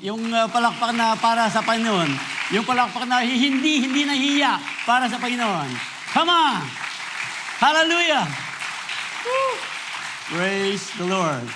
Yung palakpak na para sa Panginoon. Yung palakpak na hindi nahiya para sa Panginoon. Come on! Hallelujah! Woo! Praise the Lord.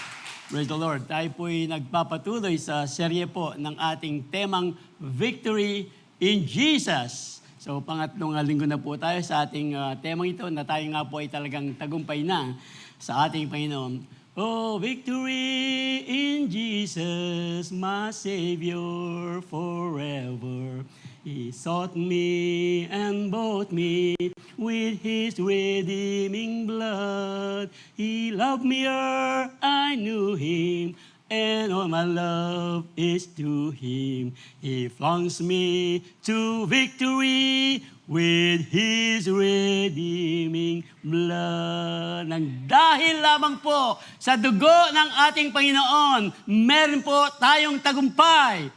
Praise the Lord. Tayo po'y nagpapatuloy sa serye po ng ating temang Victory in Jesus. So, pangatlong linggo na po tayo sa ating temang ito na tayo nga po ay talagang tagumpay na sa ating Panginoon. Oh, victory in Jesus, my Savior forever. He sought me and bought me with His redeeming blood. He loved me ere I knew Him, and all my love is to Him. He flaunts me to victory with His redeeming blood. Nang dahil lamang po sa dugo ng ating Panginoon, meron po tayong tagumpay.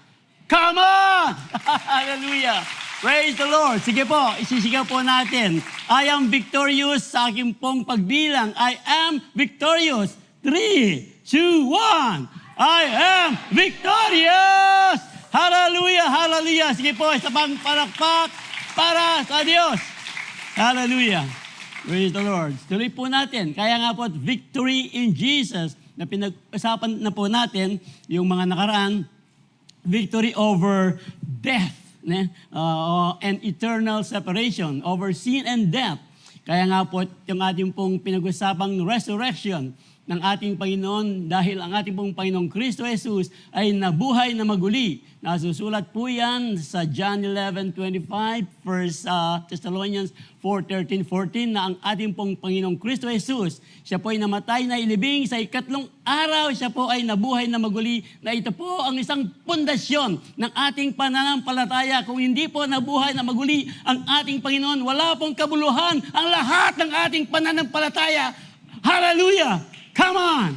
Come on! Hallelujah! Praise the Lord! Sige po, isisigaw po natin. I am victorious sa aking pong pagbilang. I am victorious. 3, 2, 1. I am victorious! Hallelujah! Hallelujah! Sige po, isa pang palakpak para sa Diyos. Hallelujah. Praise the Lord. Tuloy po natin. Kaya nga po, victory in Jesus na pinag-usapan na po natin yung mga nakaraan, victory over death and eternal separation, over sin and death. Kaya nga po, yung ating pong pinag-usapang resurrection ng ating Panginoon dahil ang ating pong Panginoong Kristo Jesus ay nabuhay na maguli. Nasusulat po yan sa John 11:25, 1 Thessalonians 4:13-14 na ang ating pong Panginoong Kristo Jesus, siya po ay namatay na ilibing sa ikatlong araw, siya po ay nabuhay na maguli, na ito po ang isang pundasyon ng ating pananampalataya. Kung hindi po nabuhay na maguli ang ating Panginoon, wala pong kabuluhan ang lahat ng ating pananampalataya. Hallelujah! Come on!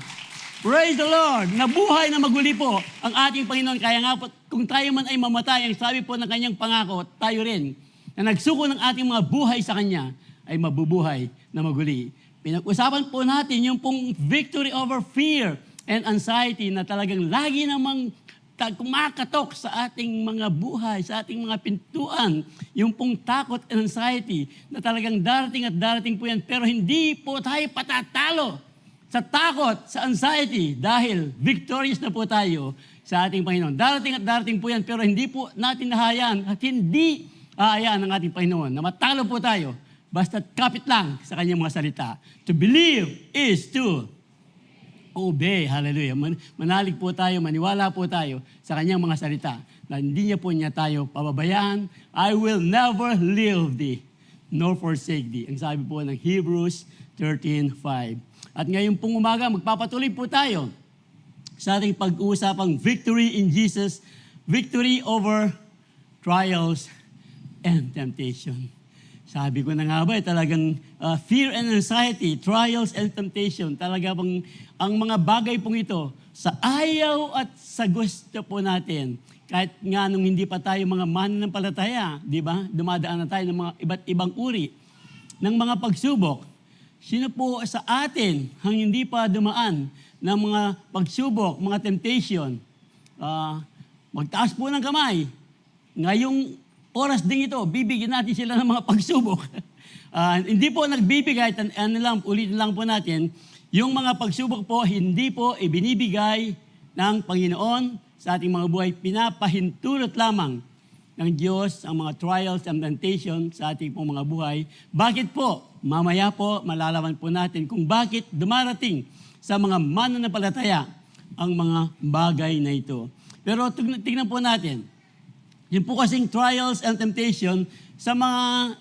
Praise the Lord! Nabuhay na maguli po ang ating Panginoon. Kaya nga po, kung tayo man ay mamatay, ang sabi po ng kanyang pangako, tayo rin, na nagsuko ng ating mga buhay sa kanya, ay mabubuhay na maguli. Pinag-usapan po natin yung pong victory over fear and anxiety na talagang lagi namang kumakatok sa ating mga buhay, sa ating mga pintuan. Yung pong takot and anxiety na talagang darating at darating po yan, pero hindi po tayo patatalo sa takot, sa anxiety, dahil victorious na po tayo sa ating Panginoon. Darating at darating po yan, pero hindi po natin nahayaan at hindi ahayaan ng ating Panginoon na matalo po tayo, basta kapit lang sa kanyang mga salita. To believe is to obey. Hallelujah. Manalig po tayo, maniwala po tayo sa kanyang mga salita na hindi niya tayo pababayaan. I will never leave thee, nor forsake thee. Ang sabi po ng Hebrews 13:5. At ngayon pong umaga, magpapatuloy po tayo sa ating pag-uusapang victory in Jesus, victory over trials and temptation. Sabi ko na nga ba, talagang fear and anxiety, trials and temptation, talaga bang ang mga bagay pong ito, sa ayaw at sa gusto po natin, kahit nga nung hindi pa tayo mga mananampalataya, di ba? Dumadaan na tayo ng mga iba't ibang uri ng mga pagsubok. Sino po sa atin ang hindi pa dumaan ng mga pagsubok, mga temptation? Magtaas po ng kamay. Ngayong oras din ito, bibigyan natin sila ng mga pagsubok. Hindi po nagbibigay, ulitin lang po natin, yung mga pagsubok po, hindi po ibinibigay ng Panginoon sa ating mga buhay. Pinapahintulot lamang ng Diyos ang mga trials and temptation sa ating pong mga buhay. Bakit po? Mamaya po, malalaman po natin kung bakit dumarating sa mga mananampalataya ang mga bagay na ito. Pero tingnan po natin, yun po kasing trials and temptation, sa mga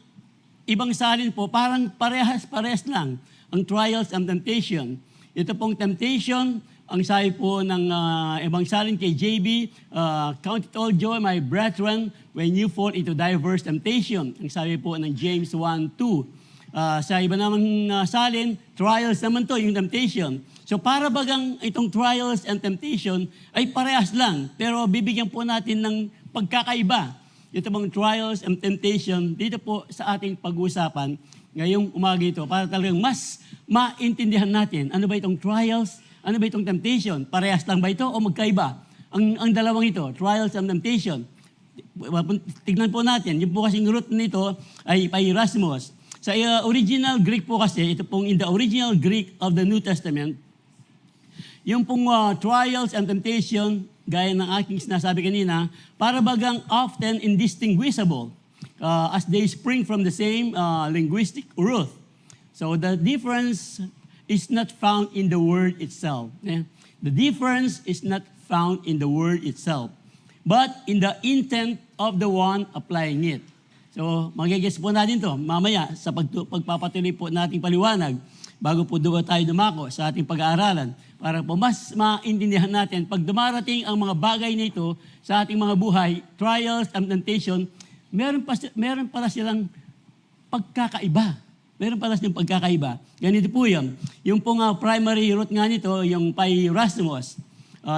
ibang salin po, parang parehas lang ang trials and temptation. Ito pong temptation, ang sabi po ng ibang salin kay JB, count it all joy, my brethren, when you fall into diverse temptation. Ang sabi po ng James 1:2. Sa iba namang salin, trials naman to, yung temptation. So para bagang itong trials and temptation ay parehas lang, pero bibigyan po natin ng pagkakaiba. Ito bang trials and temptation, dito po sa ating pag-uusapan ngayong umaga ito, para talagang mas maintindihan natin, ano ba itong trials, ano ba itong temptation, parehas lang ba ito o magkaiba? ang dalawang ito, trials and temptation. Tignan po natin, yung po kasing root nito ay Peirasmos. Sa original Greek po kasi, ito pong in the original Greek of the New Testament, yung pong trials and temptation, gaya ng aking sinasabi kanina, para bagang often indistinguishable as they spring from the same linguistic root. So the difference is not found in the word itself. The difference is not found in the word itself, but in the intent of the one applying it. So, magigets po natin to mamaya sa pagpapatuloy po nating paliwanag bago po tayo dumako sa ating pag-aaralan para po mas maintindihan natin pag dumarating ang mga bagay nito sa ating mga buhay, trials and temptation, meron pala silang pagkakaiba. Meron pala silang pagkakaiba. Ganito po yan. Yung pong primary root nga nito, yung Peirasmos.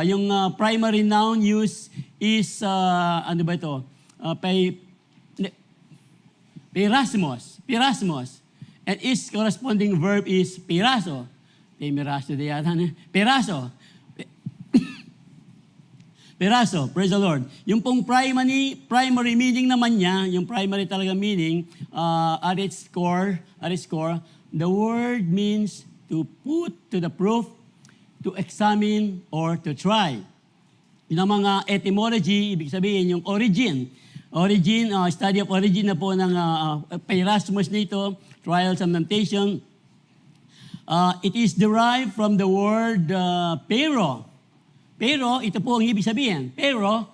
Yung primary noun use is, ano ba ito? Peirasmos. And its corresponding verb is piraso. Piraso, praise the Lord. Yung pong primary meaning naman niya, yung primary talaga meaning, at its core, the word means to put to the proof, to examine, or to try. Yung mga etymology, ibig sabihin yung origin. Study of origin na po ng Peirasmos nito, trials and temptation. It is derived from the word pero. Pero, ito po ang ibig sabihin. Pero,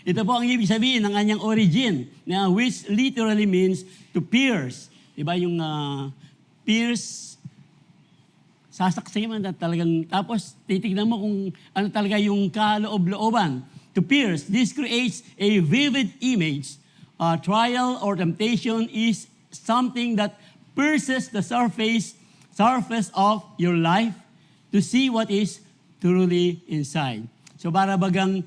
ito po ang ibig sabihin ng kanyang origin, which literally means to pierce. Diba yung pierce, sasaksay man talagang, tapos titignan mo kung ano talaga yung kaloob-looban. To pierce, this creates a vivid image. Trial or temptation is something that pierces the surface of your life to see what is truly inside. So para bagang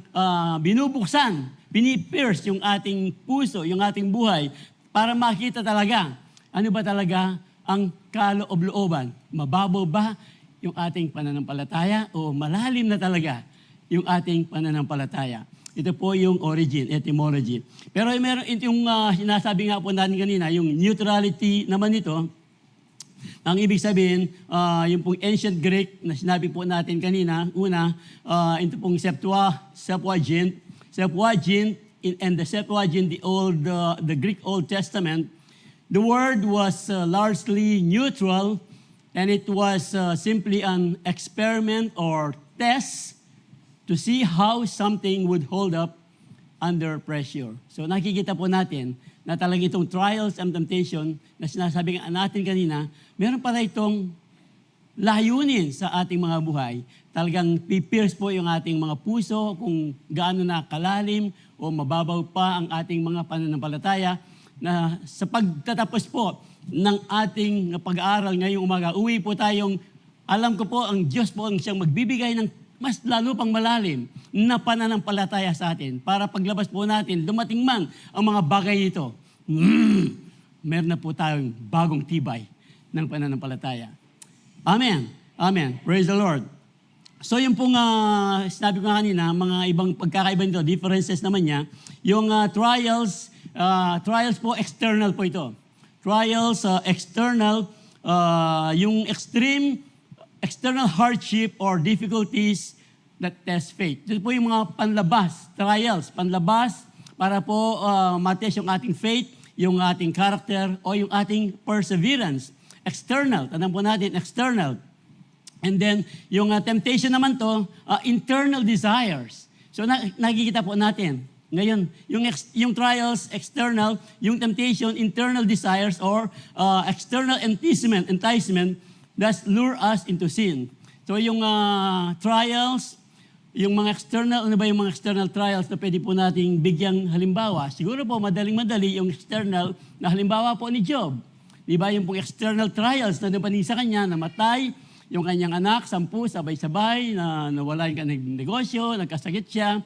binubuksan, pinipierce yung ating puso, yung ating buhay, para makita talaga, ano ba talaga ang kaloob-looban? Mababaw ba yung ating pananampalataya o malalim na talaga yung ating pananampalataya? Ito po yung origin, etymology. Pero meron yung sinasabi nga po natin kanina, yung neutrality naman ito. Ang ibig sabihin, yung pong ancient Greek na sinabi po natin kanina, ito pong Septuagint, and the Septuagint, the Greek Old Testament, the word was largely neutral, and it was simply an experiment or test to see how something would hold up under pressure. So nakikita po natin na talagang itong trials and temptation na sinasabi natin kanina, meron pala itong layunin sa ating mga buhay. Talagang pipierce po yung ating mga puso kung gaano na kalalim o mababaw pa ang ating mga pananampalataya na sa pagtatapos po ng ating pag-aaral ngayong umaga, uwi po tayong, alam ko po, ang Diyos po ang siyang magbibigay ng mas lalo pang malalim na pananampalataya sa atin para paglabas po natin, dumating man ang mga bagay ito, meron na po tayong bagong tibay ng pananampalataya. Amen. Amen. Praise the Lord. So yung pong sinabi ko kanina, mga ibang pagkakaiba nito, differences naman niya, yung trials po, external po ito. Trials, external, yung external hardship or difficulties that test faith. Ito po yung mga panlabas, trials, panlabas para po matest yung ating faith, yung ating character, o yung ating perseverance. External, tandaan po natin, external. And then, yung temptation naman to, internal desires. So nakikita po natin. Ngayon, yung trials, external, yung temptation, internal desires, or external enticement that lure us into sin. So yung trials, yung mga external, ano ba yung mga external trials na pwede po nating bigyang halimbawa? Siguro po, madaling-madali yung external na halimbawa po ni Job. Di ba yung pong external trials na dumating sa kanya, namatay, yung kanyang anak, 10, sabay-sabay, na nawala yung negosyo, nagkasakit siya.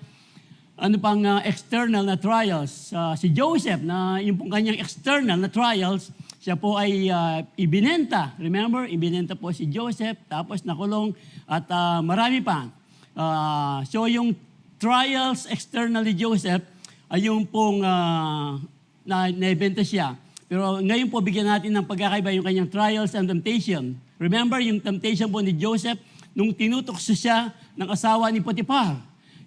Ano pang external na trials? Si Joseph, na yung pong kanyang external na trials, siya po ay ibinenta. Remember, ibinenta po si Joseph, tapos nakulong, at marami pa. So yung trials externally Joseph, ay yung pong naibenta siya. Pero ngayon po, bigyan natin ng pagkakaiba yung kanyang trials and temptation. Remember, yung temptation po ni Joseph, nung tinutokso siya ng asawa ni Potiphar.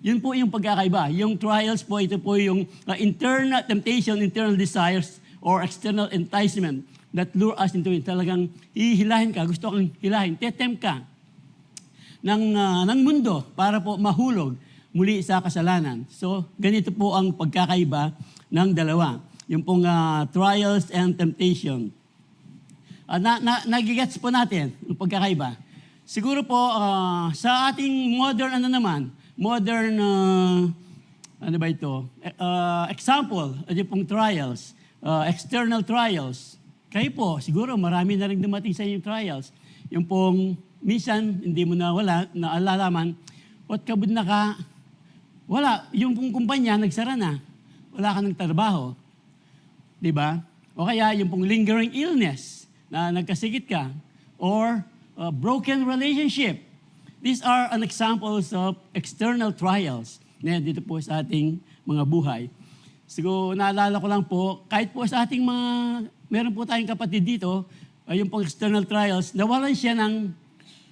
Yun po yung pagkakaiba. Yung trials po, ito po yung internal temptation, internal desires, or external enticement that lure us into it. Talagang hihilahin ka, gusto kang hilahin, tetempt ka ng mundo para po mahulog muli sa kasalanan. So, ganito po ang pagkakaiba ng dalawa. Yung pong trials and temptation. Nagigets po natin yung pagkakaiba. Siguro po, sa ating modern example, yung pong trials, external trials. Kayo po, siguro marami na rin dumating sa inyong trials. Yung pong, minsan, hindi mo naalalaman, what kabud na ka, wala, yung pong kumpanya, nagsara na, wala ka ng trabaho. Diba? O kaya, yung pong lingering illness, na nagkasikit ka, or broken relationship. These are an examples of external trials na dito po sa ating mga buhay. Siguro, naalala ko lang po, kahit po sa ating meron po tayong kapatid dito, yung pong external trials, nawalan siya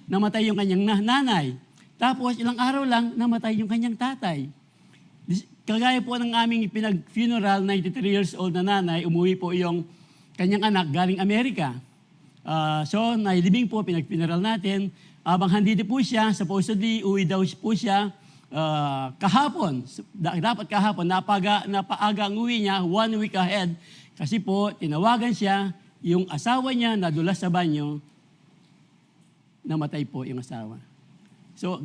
namatay yung kanyang nanay. Tapos, ilang araw lang, namatay yung kanyang tatay. Kagaya po ng aming pinag-funeral, 93 years old na nanay, umuwi po yung kanyang anak galing Amerika. So, nailibing po, pinag-funeral natin. Habang handito po siya, supposedly, uwi daw po siya kahapon. Dapat kahapon, napaaga ang uwi niya, 1 week ahead. Kasi po, tinawagan siya, yung asawa niya nadulas sa banyo, namatay po yung asawa. So,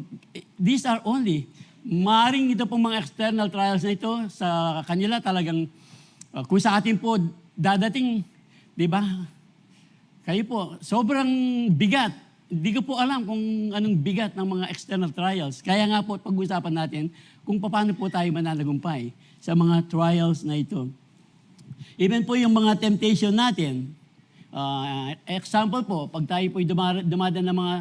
these are only, maring ito pong mga external trials na ito, sa kanila talagang, kung sa atin po dadating, di ba? Kayo po, sobrang bigat. Hindi ko po alam kung anong bigat ng mga external trials. Kaya nga po, pag-usapan natin kung paano po tayo mananagumpay sa mga trials na ito. Even po yung mga temptation natin, example po, pag tayo po dumadaan ng mga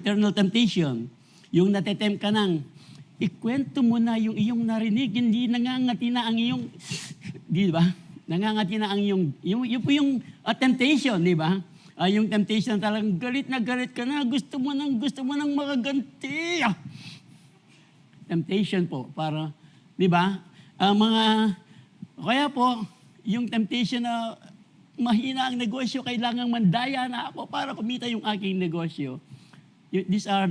internal temptation, yung natetempt ka ng, ikwento mo na yung iyong narinig, hindi nangangati na ang iyong, di ba? Nangangati na ang iyong, yung po yung temptation, di ba? Yung temptation talagang galit ka na, gusto mo nang makaganti. Temptation po, para, di ba? Kaya po, yung temptation na mahina ang negosyo, kailangang mandaya na ako para kumita yung aking negosyo. These are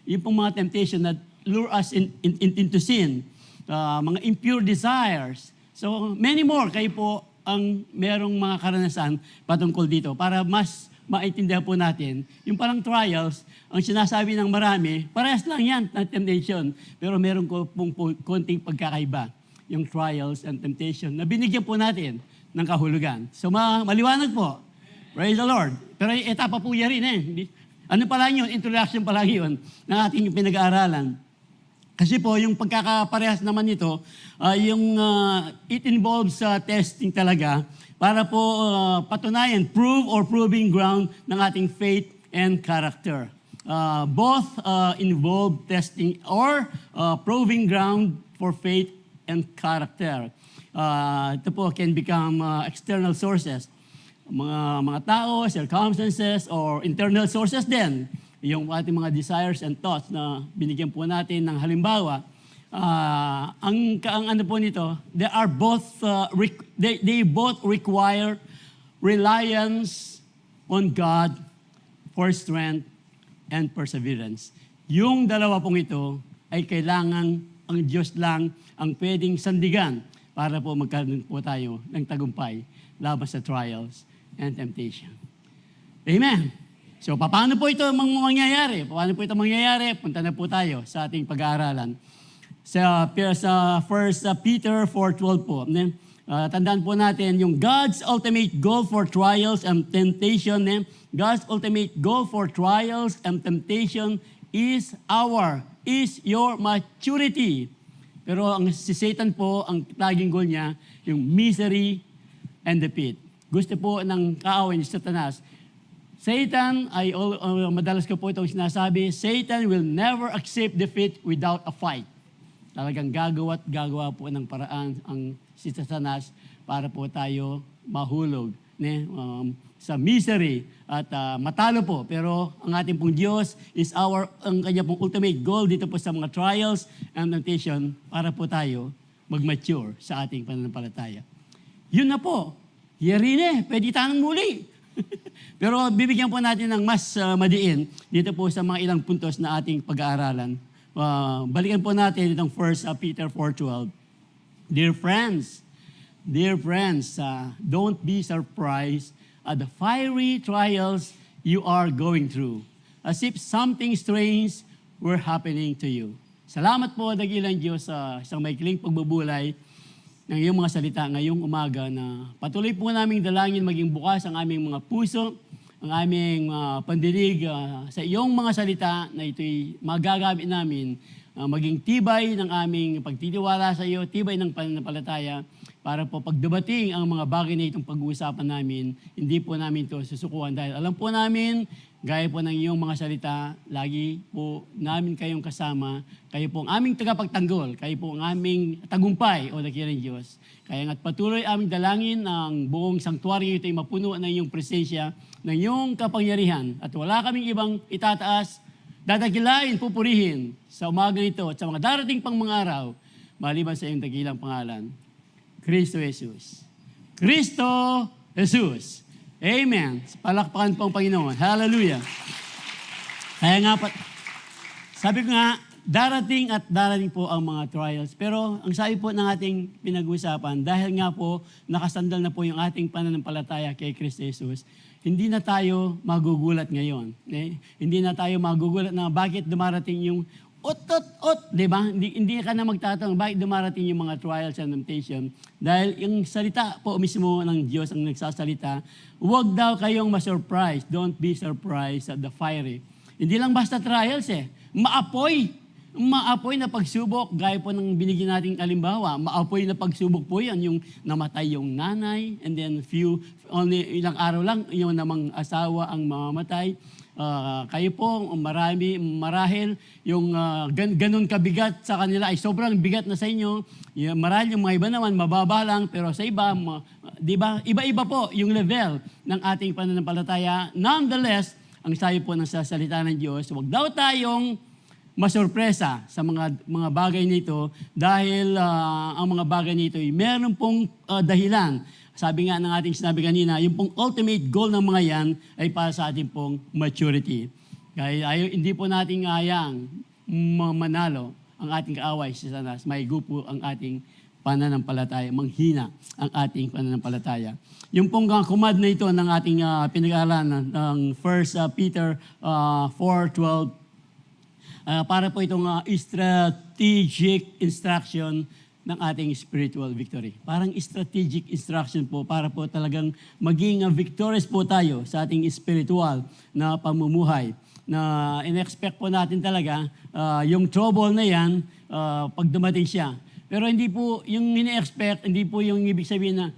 yung pong mga temptation that lure us into sin. Mga impure desires. So, many more kayo po ang merong mga karanasan patungkol dito para mas maintindihan po natin. Yung parang trials, ang sinasabi ng marami, parehas lang yan na temptation. Pero meron ko pong konting pagkakaiba. Yung trials and temptation na binigyan po natin ng kahulugan. So, maliwanag po. Praise the Lord. Pero etapa po yan rin Ano pala yun? Introduction pala yun ng ating pinag-aaralan. Kasi po, yung pagkakaparehas naman nito, it involves testing talaga para po patunayan, prove or proving ground ng ating faith and character. Both involve testing or proving ground for faith and character. Ito po can become external sources. Mga tao, circumstances, or internal sources din. Yung ating mga desires and thoughts na binigyan po natin ng halimbawa. Ang ano po nito, they both require reliance on God for strength and perseverance. Yung dalawa pong ito ay kailangan ang Diyos lang ang pwedeng sandigan para po magkaroon po tayo ng tagumpay laban sa trials and temptation. Amen. So, paano po ito mangyayari? Paano po ito mangyayari? Punta na po tayo sa ating pag-aaralan. Sa 1 Peter 4:12 po. Tandaan po natin yung God's ultimate goal for trials and temptation. God's ultimate goal for trials and temptation is your maturity. Pero si Satan po, ang laging goal niya, yung misery and defeat. Gusto po ng kaaway ni Satanas, Satan, madalas ko po itong sinasabi, Satan will never accept defeat without a fight. Talagang gagawa po ng paraan ang si Satanas para po tayo mahulog sa misery at matalo po. Pero ang ating pong Diyos is ang kanya pong ultimate goal dito po sa mga trials and temptation para po tayo mag-mature sa ating pananampalataya. Yun na po. Yerine, pwede tanong muli. Pero bibigyan po natin ng mas madiin dito po sa mga ilang puntos na ating pag-aaralan. Balikan po natin itong 1 Peter 4:12. Dear friends, don't be surprised at the fiery trials you are going through, as if something strange were happening to you. Salamat po, dakilang Diyos, sa isang maikling pagbubulay ng iyong mga salita ngayong umaga na patuloy po naming dalangin maging bukas ang aming mga puso, ang aming pandinig sa iyong mga salita na ito'y magagamit namin maging tibay ng aming pagtitiwala sa iyo, tibay ng pananampalataya para po pagdabating ang mga bagay na itong pag-uusapan namin, hindi po namin ito susukuan dahil alam po namin, gaya po ng iyong mga salita, lagi po namin kayong kasama. Kayo po ang aming tagapagtanggol. Kayo po ang aming tagumpay, o dakilang Diyos. Kaya nga't patuloy aming dalangin ang buong sanktuaryo ito'y mapuno ng iyong presensya, ng iyong kapangyarihan. At wala kaming ibang itataas, dadakilain, pupurihin sa umaga nito at sa mga darating pang mga araw, maliban sa iyong dakilang pangalan. Kristo Jesus. Kristo Jesus. Amen. Palakpakan po ang Panginoon. Hallelujah. Kaya nga, sabi ko nga, darating at darating po ang mga trials. Pero ang sabi po ng ating pinag-usapan, dahil nga po nakasandal na po yung ating pananampalataya kay Kristo Jesus, hindi na tayo magugulat ngayon. Hindi na tayo magugulat na bakit dumarating yung di ba? Hindi ka na magtatanong bakit dumarating yung mga trials and temptation. Dahil yung salita po mismo ng Diyos ang nagsasalita, huwag daw kayong ma-surprise. Don't be surprised at the fiery. Hindi lang basta trials Maapoy na pagsubok, gaya po ng binigyan nating kalimbawa. Maapoy na pagsubok po yan, yung namatay yung nanay, and then only ilang araw lang, yung namang asawa ang mamamatay. Kayo po, marahil, yung ganun kabigat sa kanila ay sobrang bigat na sa inyo. Marahil yung mga iba naman, mababa lang, pero sa iba, di ba? Iba-iba po yung level ng ating pananampalataya. Nonetheless, ang sayo po ng sasalita ng Diyos, huwag daw tayong masurpresa sa mga bagay nito dahil ang mga bagay nito ay meron pong dahilan. Sabi nga ng ating sinabi kanina, yung pong ultimate goal ng mga yan ay para sa ating pong maturity. Kaya hindi po natin hayang manalo ang ating kaaway si Satanas. May gupo ang ating pananampalataya, manghina ang ating pananampalataya. Yung pong kumad na ito ng ating pinag-aaralan ng 1 Peter 4:12, para po itong strategic instruction ng ating spiritual victory. Parang strategic instruction po para po talagang maging victorious po tayo sa ating spiritual na pamumuhay. Na in-expect po natin talaga yung trouble na yan pag dumating siya. Pero hindi po yung ini-expect, hindi po yung ibig sabihin na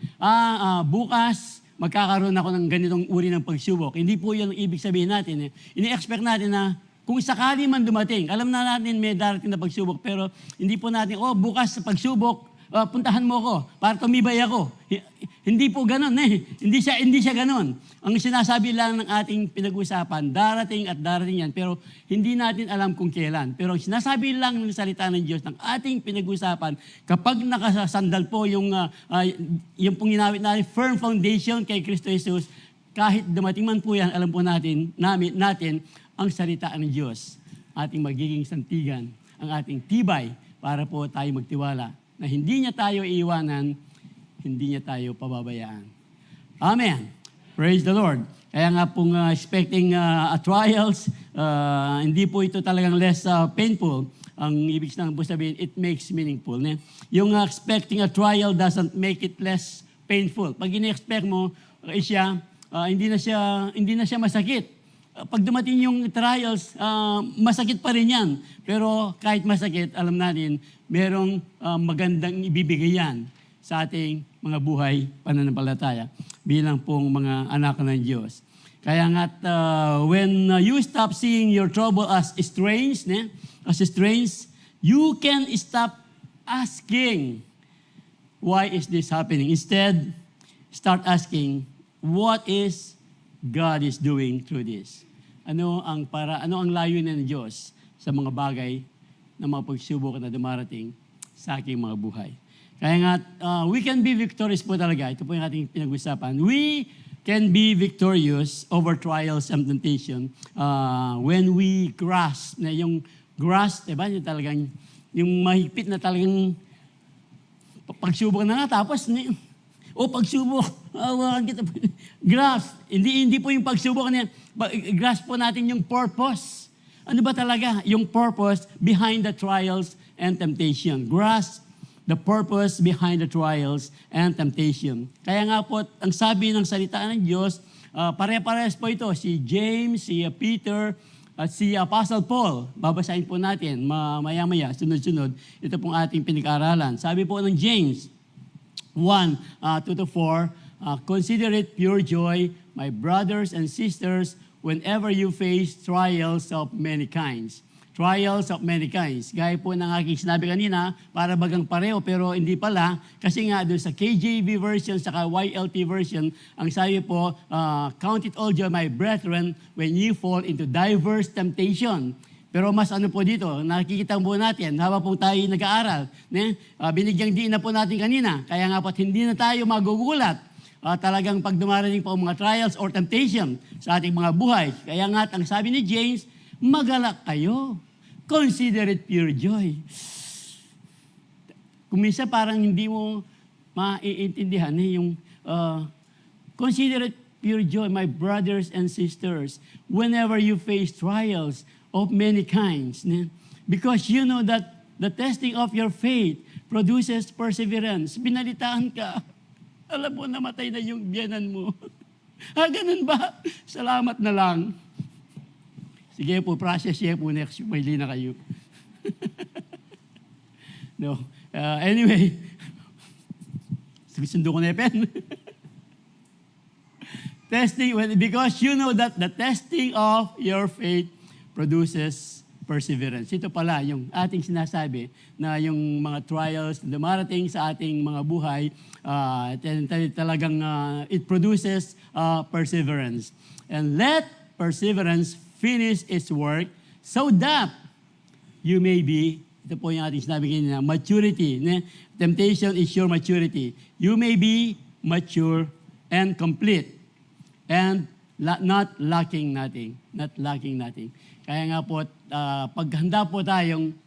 bukas magkakaroon ako ng ganitong uri ng pagsubok. Hindi po yun ang ibig sabihin natin. Ini-expect natin na kung sakali man dumating, alam na natin may darating na pagsubok, pero hindi po natin, bukas sa pagsubok, puntahan mo ko para tumibay ako. Hindi po ganon. Hindi siya ganon. Ang sinasabi lang ng ating pinag-usapan, darating at darating yan, pero hindi natin alam kung kailan. Pero ang sinasabi lang ng salita ng Diyos ng ating pinag-usapan, kapag nakasandal po yung pong ginawit natin, firm foundation kay Kristo Jesus, kahit dumating man po yan, alam po natin ang salita ng Diyos, ating magiging santigan, ang ating tibay para po tayo magtiwala na hindi niya tayo iiwanan, hindi niya tayo pababayaan. Amen. Praise the Lord. Kaya nga pong expecting trials, hindi po ito talagang less painful. Ang ibig po sabihin, it makes meaningful. Yung expecting a trial doesn't make it less painful. Pag ini-expect mo, hindi na siya masakit. Pag dumating yung trials, masakit pa rin yan. Pero kahit masakit, alam natin, merong magandang ibibigay yan sa ating mga buhay pananampalataya bilang pong mga anak ng Diyos. Kaya nga, when you stop seeing your trouble as strange, you can stop asking, why is this happening? Instead, start asking, what is God is doing through this? Ano ang layunin ng Diyos sa mga bagay na mga pagsubok na dumarating sa aking mga buhay? Kaya nga, we can be victorious po talaga. Ito po yung ating pinag-usapan. We can be victorious over trials and temptation when we grasp na yung grasp, diba? Yung talagang, yung mahigpit na talagang pagsubok na nga, tapos, pagsubok, grasp. Hindi po yung pagsubok na yan. Grasp po natin yung purpose. Ano ba talaga? Yung purpose behind the trials and temptation. Grasp the purpose behind the trials and temptation. Kaya nga po, ang sabi ng salita ng Diyos, pare-pares po ito, si James, si Peter, at si Apostle Paul. Babasahin po natin maya-maya, sunod-sunod. Ito pong ating pinag-aralan. Sabi po ng James 1:2-4, consider it pure joy, my brothers and sisters, whenever you face trials of many kinds. Trials of many kinds. Gaya po ng aking sinabi kanina, para bagang pareho pero hindi pala. Kasi nga doon sa KJV version, saka YLT version, ang sabi po, count it all joy, my brethren, when you fall into diverse temptation. Pero mas ano po dito, nakikita po natin, habang po tayo nag-aaral, binigyang diin na po natin kanina. Kaya nga po, hindi na tayo magugulat. Talagang pag dumarating po ang mga trials or temptation sa ating mga buhay. Kaya nga, ang sabi ni James, magalak kayo. Consider it pure joy. Kung minsan parang hindi mo maiintindihan yung consider it pure joy, my brothers and sisters, whenever you face trials of many kinds. Because you know that the testing of your faith produces perseverance. Binalitaan ka. Alam mo, namatay na yung biyanan mo. Ganun ba? Salamat na lang. Sige po, process siya po next. May na kayo. No. Anyway. Sundo ko na yung pen. Testing, because you know that the testing of your faith produces perseverance. Ito pala yung ating sinasabi na yung mga trials na dumarating sa ating mga buhay, talagang it produces perseverance. And let perseverance finish its work so that you may be, ito po yung ating sinabi kanina, maturity. Temptation is your maturity. You may be mature and complete and not lacking nothing. Not lacking nothing. Kaya nga po, paghanda po tayong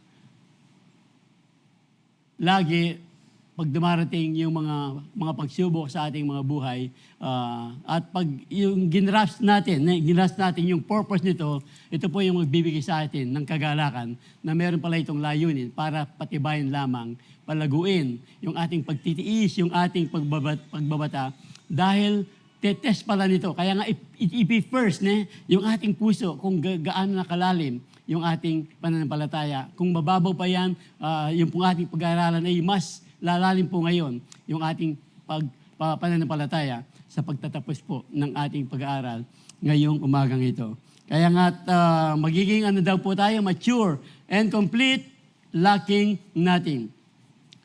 lagi, pag dumarating yung mga pagsubok sa ating mga buhay, at pag yung ginrasp natin yung purpose nito, ito po yung magbibigay sa atin ng kagalakan na meron pala itong layunin para patibayin lamang, palaguin yung ating pagtitiis, yung ating pagbabata, dahil tetest pala nito. Kaya nga, first, yung ating puso, kung gaano na kalalim yung ating pananampalataya. Kung mababaw pa yan, yung pong ating pag-aaralan ay mas lalalim po ngayon yung ating pananampalataya sa pagtatapos po ng ating pag-aaral ngayong umagang ito. Kaya nga, magiging daw po tayo, mature and complete, lacking nothing.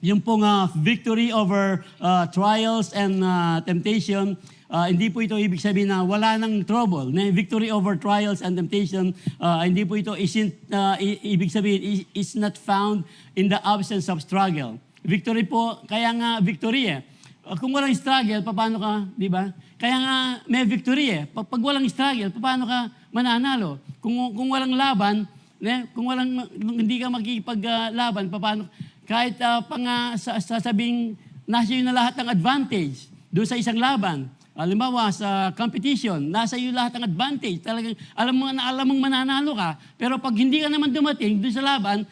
Yung pong victory over trials and temptation, hindi po ito ibig sabihin na wala ng trouble. Victory over trials and temptation, hindi po ito ibig sabihin is not found in the absence of struggle. Victory po, kaya nga victory Kung walang struggle, paano ka, di ba? Kaya nga may victory Pag walang struggle, paano ka mananalo? Kung walang laban, kung hindi ka makikipaglaban, paano? Kahit sasabing nasa iyo na lahat ng advantage doon sa isang laban. Halimbawa, sa competition, nasa iyo lahat ng advantage. Talagang alam mong mananalo ka, pero pag hindi ka naman dumating doon sa laban,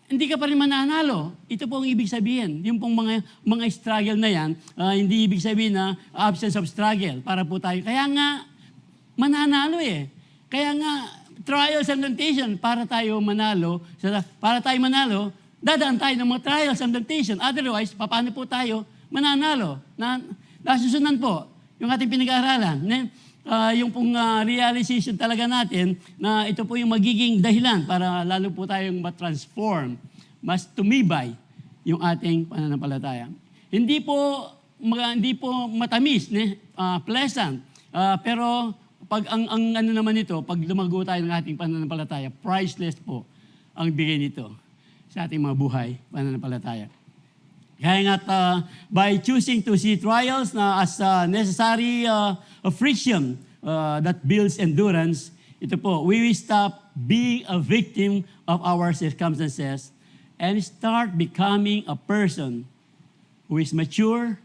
hindi ka pa rin mananalo. Ito po ang ibig sabihin. Yung pong mga struggle na yan, hindi ibig sabihin na absence of struggle para po tayo. Kaya nga, mananalo Kaya nga, trials and temptation, para tayo manalo, dadaan tayo ng mga trials and temptation. Otherwise, paano po tayo mananalo? Nasusunan po yung ating pinag-aaralan. yung pong realization talaga natin na ito po yung magiging dahilan para lalo po tayong ma-transform, mas tumibay yung ating pananampalataya. Hindi po matamis, pleasant. Pero pag ang ano naman ito, pag lumago tayo ng ating pananampalataya, priceless po ang bigay nito sa ating mga buhay pananampalataya. Kaya nga't by choosing to see trials as necessary friction that builds endurance, ito po, we will stop being a victim of our circumstances and start becoming a person who is mature,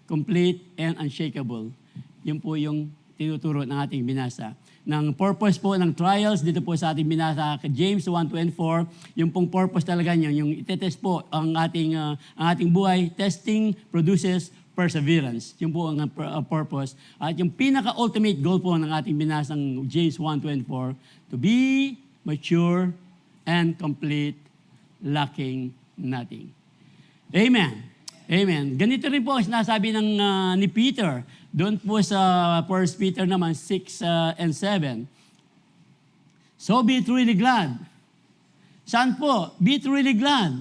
complete, and unshakable. Yun po yung tinuturo ng ating binasa. Ng purpose po ng trials, dito po sa ating binasa, James 1:4, yung pong purpose talaga niyo, yung itetest po ang ating buhay, testing produces perseverance. Yung po ang purpose. At yung pinaka-ultimate goal po ng ating binasang James 1:4, to be mature and complete, lacking nothing. Amen. Amen. Ganito rin po ang sinasabi ni Peter. Doon po sa 1 Peter naman, 6 and 7. So be truly glad. Saan po? Be truly glad.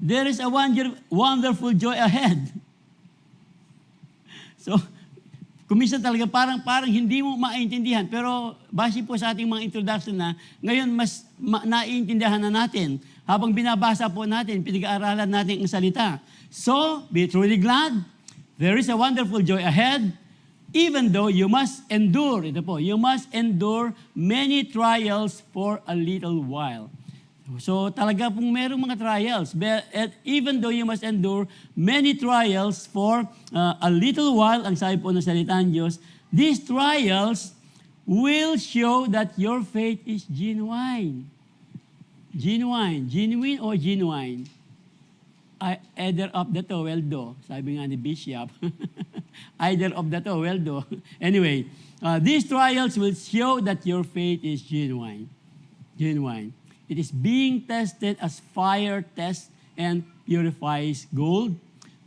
There is a wonderful joy ahead. So, kuminsan talaga parang hindi mo maintindihan. Pero base po sa ating mga introduction ngayon mas naiintindihan na natin. Habang binabasa po natin, pinag-aaralan natin ang salita. So, be truly glad. There is a wonderful joy ahead, even though you must endure, ito po, you must endure many trials for a little while. So talaga pong merong mga trials, even though you must endure many trials for a little while, ang sabi po ng salita ng Diyos, these trials will show that your faith is genuine. Genuine or genuine? Either of the two, well do. Sabi nga ni Bishop. Either of the two, well do. Anyway, these trials will show that your faith is genuine. Genuine. It is being tested as fire tests and purifies gold.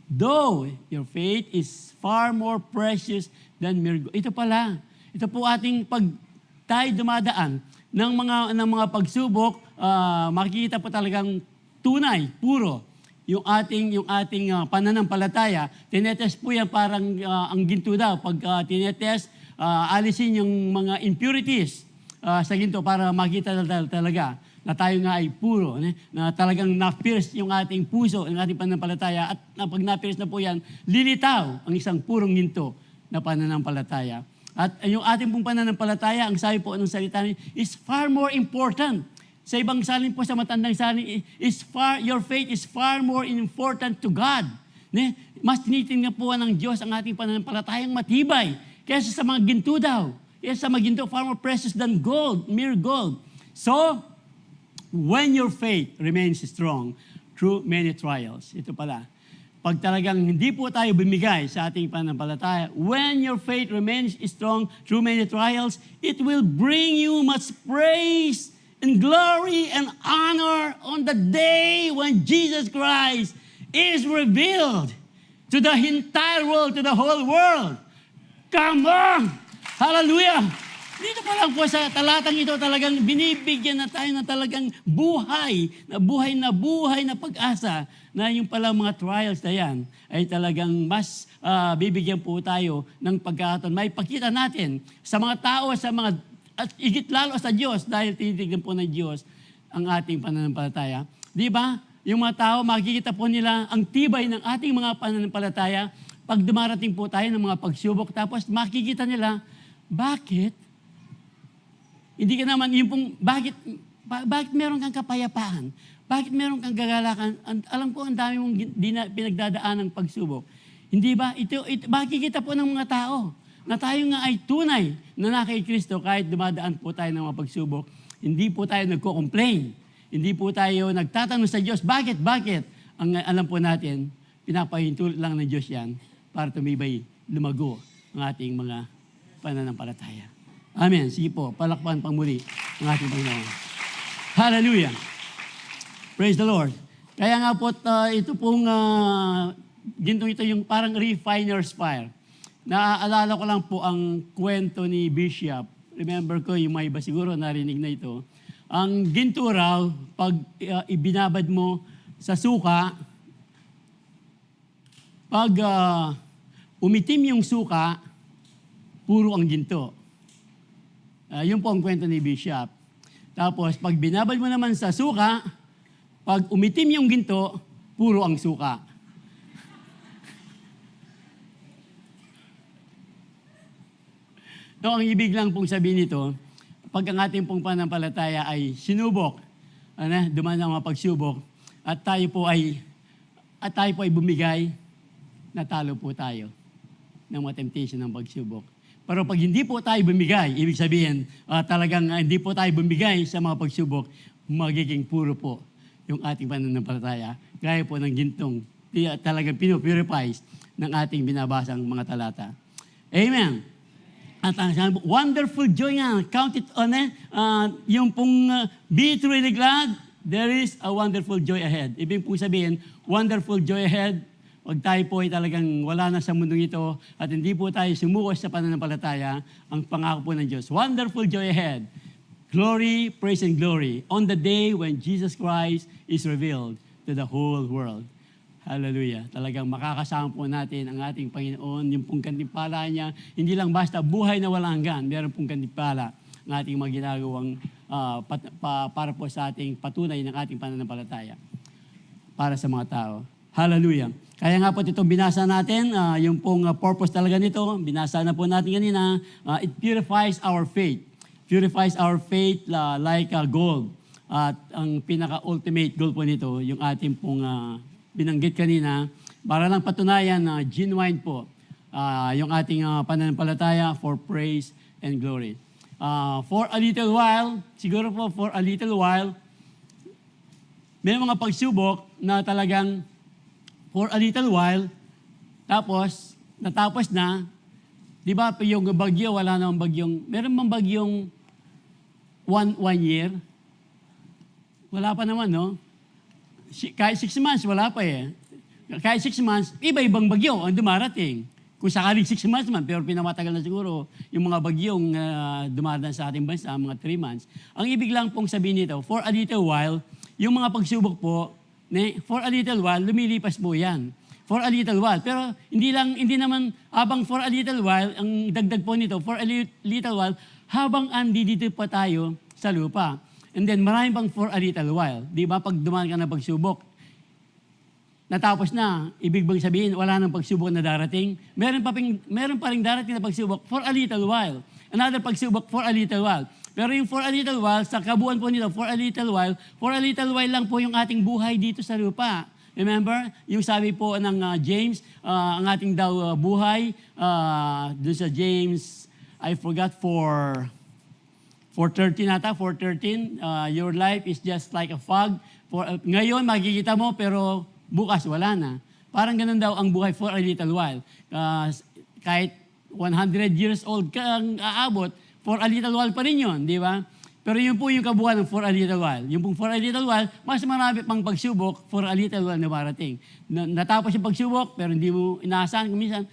Though your faith is far more precious than mere gold. Ito pala. Ito po ating pag tayo dumadaan ng mga pagsubok, makikita po talagang tunay, puro. Yung ating pananampalataya, tinetest po yan parang ang ginto daw. Pag tinetest, alisin yung mga impurities sa ginto para makita talaga na tayo nga ay puro. Na talagang na-pierce yung ating puso, ang ating pananampalataya. At pag na-pierce na po yan, lilitaw ang isang purong ginto na pananampalataya. At yung ating pong pananampalataya, ang sabi po ng salita is far more important. Sa ibang salin po, sa matandang salin, your faith is far more important to God. Mas tinitingnan po ng Diyos ang ating pananampalatayang matibay kaysa sa mga ginto daw. Kaysa sa mga ginto, far more precious than gold, mere gold. So, when your faith remains strong through many trials, ito pala, pag talagang hindi po tayo bumigay sa ating pananampalataya, when your faith remains strong through many trials, it will bring you much praise and glory and honor on the day when Jesus Christ is revealed to the entire world, to the whole world. Come on! Hallelujah! Dito pa lang po sa talatang ito talagang binibigyan na tayo na talagang buhay na pag-asa na yung palang mga trials na yan ay talagang mas bibigyan po tayo ng pagkakataon. May pakita natin sa mga tao, at higit lalo sa Diyos dahil tinitignan po ng Diyos ang ating pananampalataya. Di ba? Yung mga tao, makikita po nila ang tibay ng ating mga pananampalataya pag dumarating po tayo ng mga pagsubok. Tapos makikita nila, bakit? Hindi ka naman, yung pong, bakit meron kang kapayapaan? Bakit meron kang gagalakan? Alam ko, ang dami mong pinagdadaan ng pagsubok. Hindi ba? Ito makikita po ng mga tao na tayo nga ay tunay na kay Kristo kahit dumadaan po tayo ng mga pagsubok. Hindi po tayo nagko-complain. Hindi po tayo nagtatanong sa Diyos, bakit? Ang alam po natin, pinapahintulot lang ng Diyos yan para tumibay, lumago ang ating mga pananampalataya. Amen. Sige po, palakpan pang muli ang ating Panginoon. Hallelujah. Praise the Lord. Kaya nga po, ito pong gintong ito yung parang refiner's fire. naaalala ko lang po ang kwento ni Bishop. Remember ko, yung may iba siguro narinig na ito. Ang ginto raw, pag ibinabad mo sa suka, pag umitim yung suka, puro ang ginto. Yun po ang kwento ni Bishop. Tapos, pag binabad mo naman sa suka, pag umitim yung ginto, puro ang suka. No, ang ibig lang pong sabihin nito, pag ang ating pong pananampalataya ay sinubok, dumaan ang mga pagsubok, at tayo po ay bumigay, natalo po tayo ng mga temptation ng pagsubok. Pero pag hindi po tayo bumigay, ibig sabihin, talagang hindi po tayo bumigay sa mga pagsubok, magiging puro po yung ating pananampalataya. Gaya po ng gintong talagang pinupurifies ng ating binabasang mga talata. Amen. At ang wonderful joy nga, count it on yung pong be truly glad, there is a wonderful joy ahead. Ibig pong sabihin, wonderful joy ahead, wag tayo po ay talagang wala na sa mundong ito at hindi po tayo sumuko sa pananampalataya, ang pangako po ng Diyos. Wonderful joy ahead. Glory, praise, and glory on the day when Jesus Christ is revealed to the whole world. Hallelujah. Talagang makakasama po natin ang ating Panginoon, yung pong gantimpala niya. Hindi lang basta buhay na walang hanggan, meron pong gantimpala ang ating mga ginagawang para po sa ating patunay ng ating pananampalataya para sa mga tao. Hallelujah. Kaya nga po itong binasa natin, yung pong purpose talaga nito, binasa na po natin kanina, it purifies our faith. Purifies our faith like gold. At ang pinaka-ultimate goal po nito, yung ating pong binanggit kanina, para lang patunayan na genuine po yung ating pananampalataya for praise and glory. For a little while, siguro po for a little while, may mga pagsubok na talagang for a little while, tapos, natapos na, di ba yung bagyo, wala namang bagyong, meron bang bagyong one year? Wala pa naman, no? Kahit 6 months, wala pa eh. Kahit 6 months, iba-ibang bagyo ang dumarating. Kung sakaling 6 months man, pero pinamatagal na siguro yung mga bagyong dumarating sa ating bansa, mga 3 months. Ang ibig lang pong sabihin nito, for a little while, yung mga pagsubok po, for a little while, lumilipas po yan. For a little while. Pero hindi naman, habang for a little while, ang dagdag po nito, for a little while, habang dito pa tayo sa lupa. And then, marami pang for a little while. Di ba? Pag dumaan ka na pagsubok, natapos na, ibig bang sabihin, wala nang pagsubok na darating? Meron pa rin darating na pagsubok for a little while. Another pagsubok for a little while. Pero yung for a little while, sa kabuuan po nito, for a little while lang po yung ating buhay dito sa lupa. Remember? Yung sabi po ng James, ang ating daw buhay, dun sa James, I forgot 4:13 nata, 4:13, your life is just like a fog. Ngayon, makikita mo, pero bukas, wala na. Parang ganun daw ang buhay for a little while. Kahit 100 years old kang aabot, for a little while pa rin yun, di ba? Pero yun po yung kabuuan ng for a little while. Yung pong for a little while, mas marami pang pagsubok for a little while na marating. Natapos yung pagsubok, pero hindi mo inaasahan. Minsan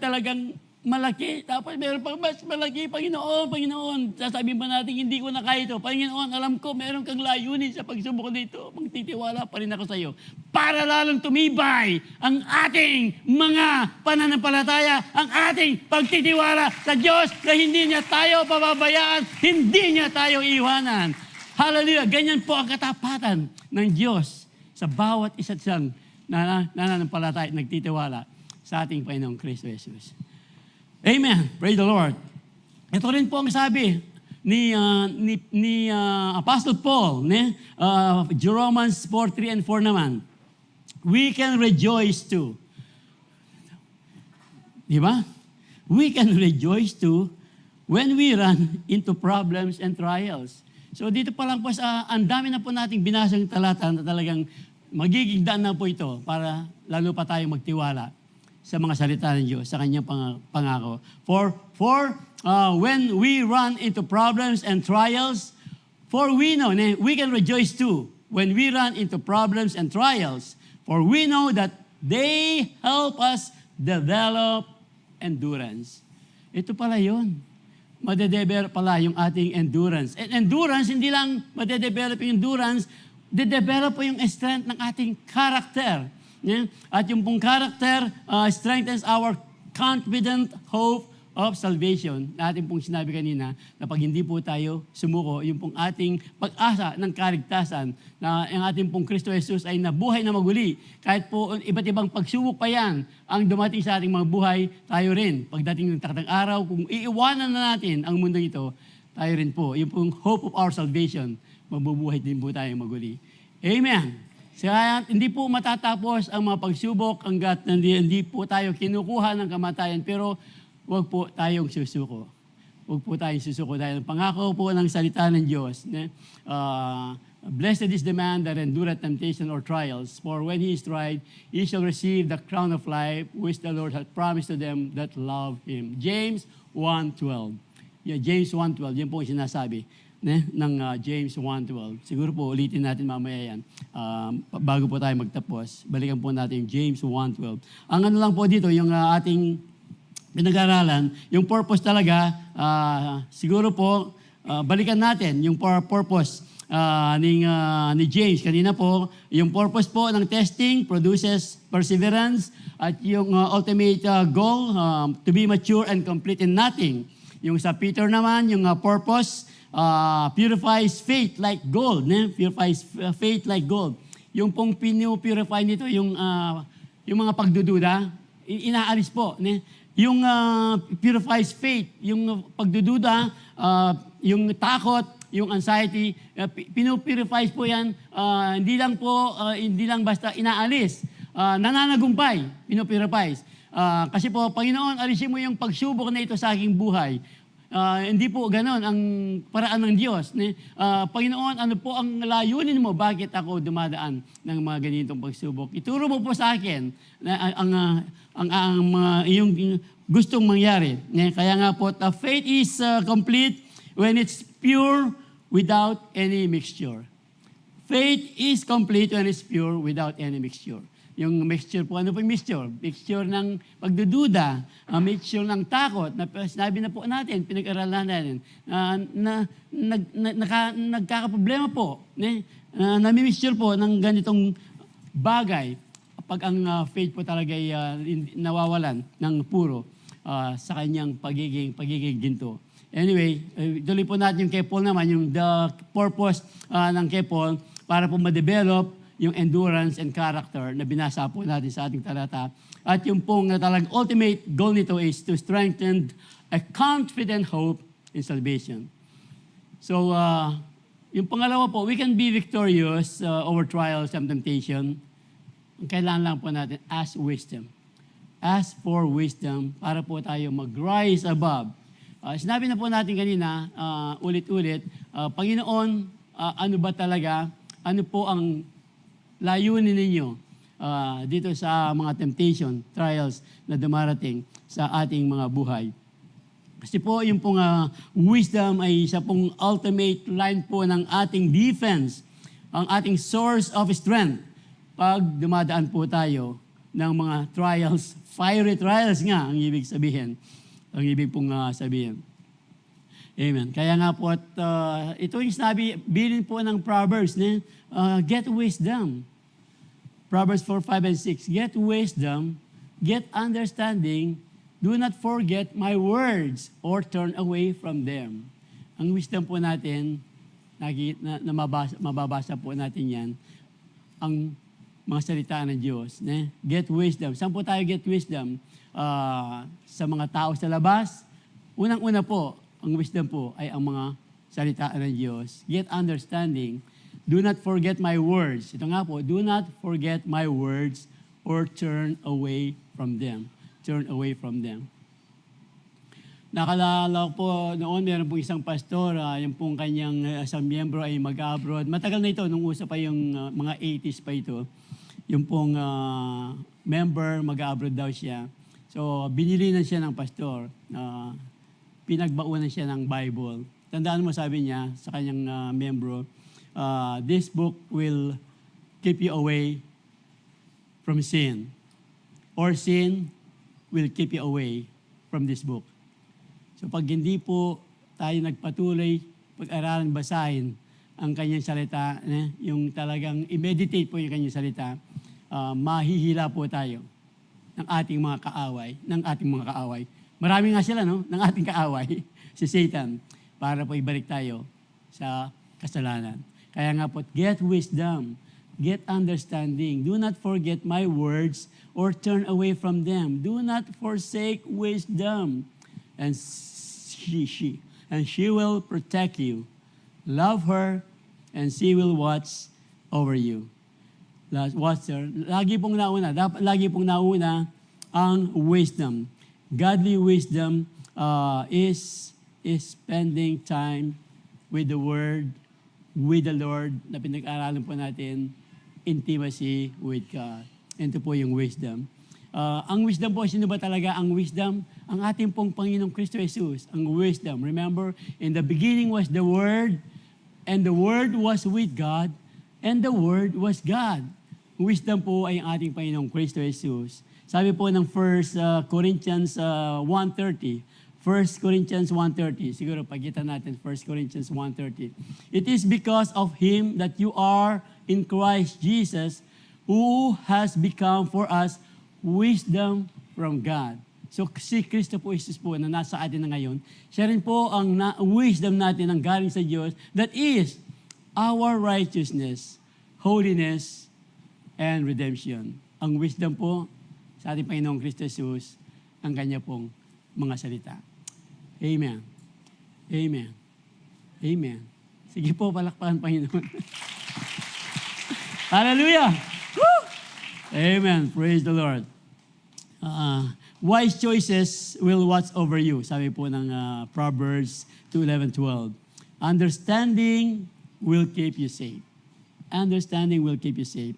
talagang malaki, tapos meron pang mas malaki, Panginoon, sasabihin pa natin, hindi ko na kaya ito. Panginoon, alam ko, meron kang layunin sa pagsubok dito. Magtitiwala pa rin ako sa iyo. Para lalong tumibay ang ating mga pananampalataya, ang ating pagtitiwala sa Diyos na hindi niya tayo pababayaan, hindi niya tayo iiwanan. Hallelujah! Ganyan po ang katapatan ng Diyos sa bawat isa't isang nananampalataya at nagtitiwala sa ating Panginoong Kristo Jesus. Amen. Praise the Lord. Ito rin po ang sabi ni Apostle Paul, Romans 4:3 and 4 naman. We can rejoice too. Di ba? We can rejoice too when we run into problems and trials. So dito pa lang po ang dami na po nating binasang talata na talagang magiging daan na po ito para lalo pa tayong magtiwala sa mga salita ng Diyos, sa kanyang pangako. For when we run into problems and trials, for we know, we can rejoice too when we run into problems and trials, for we know that they help us develop endurance. Ito pala yun. Madedevelop pala yung ating endurance. And endurance, hindi lang madedevelop yung endurance, dedevelop po yung strength ng ating character. Yeah? At yung pong character strengthens our confident hope of salvation. Natin pong sinabi kanina na pag hindi po tayo sumuko, yung pong ating pag-asa ng kaligtasan na ang ating pong Kristo Jesus ay nabuhay na maguli. Kahit po iba't ibang pagsubok pa yan ang dumating sa ating mga buhay, tayo rin. Pagdating ng takdang araw, kung iiwanan na natin ang mundo ito, tayo rin po. Yung pong hope of our salvation, mabubuhay din po tayo maguli. Amen. Kaya hindi po matatapos ang mga pagsubok hanggat hindi po tayo kinukuha ng kamatayan. Pero huwag po tayong susuko. Huwag po tayong susuko dahil pangako po ng salita ng Diyos. Blessed is the man that endureth temptation or trials, for when he is tried, he shall receive the crown of life which the Lord hath promised to them that love Him. James 1:12. Yeah, James 1:12, yan po yung sinasabi ng James 1:12. Siguro po ulitin natin mamaya yan. Bago po tayo magtapos, balikan po natin yung James 1:12. Ang ano lang po dito, yung ating pinag-aralan, yung purpose talaga, siguro po, balikan natin yung purpose ni James. Kanina po, yung purpose po ng testing produces perseverance at yung ultimate goal, to be mature and complete in nothing. Yung sa Peter naman, yung purpose, purifies faith like gold. Purifies faith like gold. Yung pong purify nito, yung mga pagdududa, inaalis po. Yung purifies faith, yung pagdududa, yung takot, yung anxiety, pinupurifies po yan, hindi lang basta inaalis, nananagumpay, pinupurifies. Kasi po, Panginoon, alisin mo yung pagsubok na ito sa aking buhay. Hindi po ganon ang paraan ng Diyos. Panginoon, ano po ang layunin mo? Bakit ako dumadaan ng mga ganitong pagsubok? Ituro mo po sa akin na ang mga iyong gustong mangyari. Kaya nga po, faith is complete when it's pure without any mixture. Faith is complete when it's pure without any mixture. Yung mixture po, ano po yung mixture? Mixture ng pagdududa, mixture ng takot, na sinabi na po natin, pinag-aralan natin, nagkakaproblema po, nami-mixture po ng ganitong bagay pag ang faith po talaga ay nawawalan ng puro sa kanyang pagiging ginto. Anyway, tuloy po natin yung kay Paul naman, yung the purpose ng kay Paul para po ma-develop yung endurance and character na binasa po natin sa ating talata. At yung pong talagang ultimate goal nito is to strengthen a confident hope in salvation. So, yung pangalawa po, we can be victorious over trials and temptation. Ang kailangan lang po natin, ask wisdom. Ask for wisdom para po tayo mag-rise above. Sinabi na po natin kanina, ulit-ulit, Panginoon, ano ba talaga, ano po ang layunin ninyo dito sa mga temptation, trials na dumarating sa ating mga buhay. Kasi po yung pong wisdom ay isa pong ultimate line po ng ating defense, ang ating source of strength pag dumadaan po tayo ng mga trials, fiery trials nga ang ibig sabihin. Ang ibig pong sabihin. Amen. Kaya nga po at ito yung sinabi, bilin po ng Proverbs, get wisdom. Proverbs 4, 5, and 6. Get wisdom, get understanding, do not forget my words or turn away from them. Ang wisdom po natin, mababasa po natin yan, ang mga salita ng Diyos. Get wisdom. Saan po tayo get wisdom? Sa mga tao sa labas. Unang-una po, ang wisdom po ay ang mga salita ng Diyos. Get understanding. Do not forget my words. Ito nga po, do not forget my words or turn away from them. Turn away from them. Nakalala ko po noon, meron pong isang pastor, yung pong kanyang isang miyembro ay mag-abroad. Matagal na ito, nung usa pa yung mga 80s pa ito. Yung pong member, mag-abroad daw siya. So, binili na siya ng pastor. Pinagbaunan siya ng Bible. Tandaan mo, sabi niya sa kanyang miyembro, this book will keep you away from sin. Or sin will keep you away from this book. So pag hindi po tayo nagpatuloy, pag-aralan, basahin ang kanyang salita, yung talagang i-meditate po yung kanyang salita, mahihila po tayo ng ating mga kaaway. Marami nga sila, no? Ng ating kaaway, si Satan, para po ibalik tayo sa kasalanan. Kaya nga po, get wisdom, get understanding. Do not forget my words or turn away from them. Do not forsake wisdom. And she will protect you. Love her, and she will watch over you. Watch her. Lagi pong nauna ang wisdom. Godly wisdom is spending time with the Word, with the Lord, na pinag-aralan po natin, intimacy with God. Ito po yung wisdom. Ang wisdom po, sino ba talaga ang wisdom? Ang ating pong Panginoong Kristo Jesus, ang wisdom. Remember, in the beginning was the Word, and the Word was with God, and the Word was God. Wisdom po ay ang ating Panginoong Kristo Jesus. Sabi po ng 1 Corinthians 1:30, 1 Corinthians 1:30, siguro pagkita natin 1 Corinthians 1:30. It is because of Him that you are in Christ Jesus, who has become for us wisdom from God. So si Kristo po, Jesus po, na nasa atin na ngayon, siya rin po ang wisdom natin ang galing sa Diyos, that is our righteousness, holiness, and redemption. Ang wisdom po sa ating Panginoong Kristo Jesus, ang kanya pong mga salita. Amen. Amen. Amen. Sige po, palakpakan Panginoon. Hallelujah! Woo! Amen. Praise the Lord. Wise choices will watch over you. Sabi po ng Proverbs 2:11-12. Understanding will keep you safe. Understanding will keep you safe.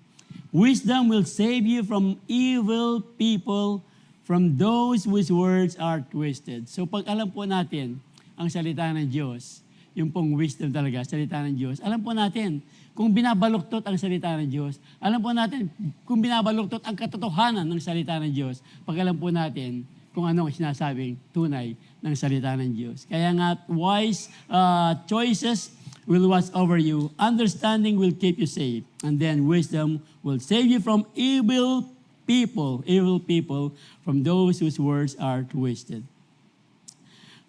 Wisdom will save you from evil people, from those whose words are twisted. So pag alam po natin ang salita ng Diyos, yung pong wisdom talaga, salita ng Diyos, alam po natin kung binabaluktot ang salita ng Diyos, alam po natin kung binabaluktot ang katotohanan ng salita ng Diyos, pag alam po natin kung ano ang sinasabing tunay ng salita ng Diyos. Kaya nga, wise choices will watch over you. Understanding will keep you safe. And then wisdom will save you from evil people, from those whose words are twisted.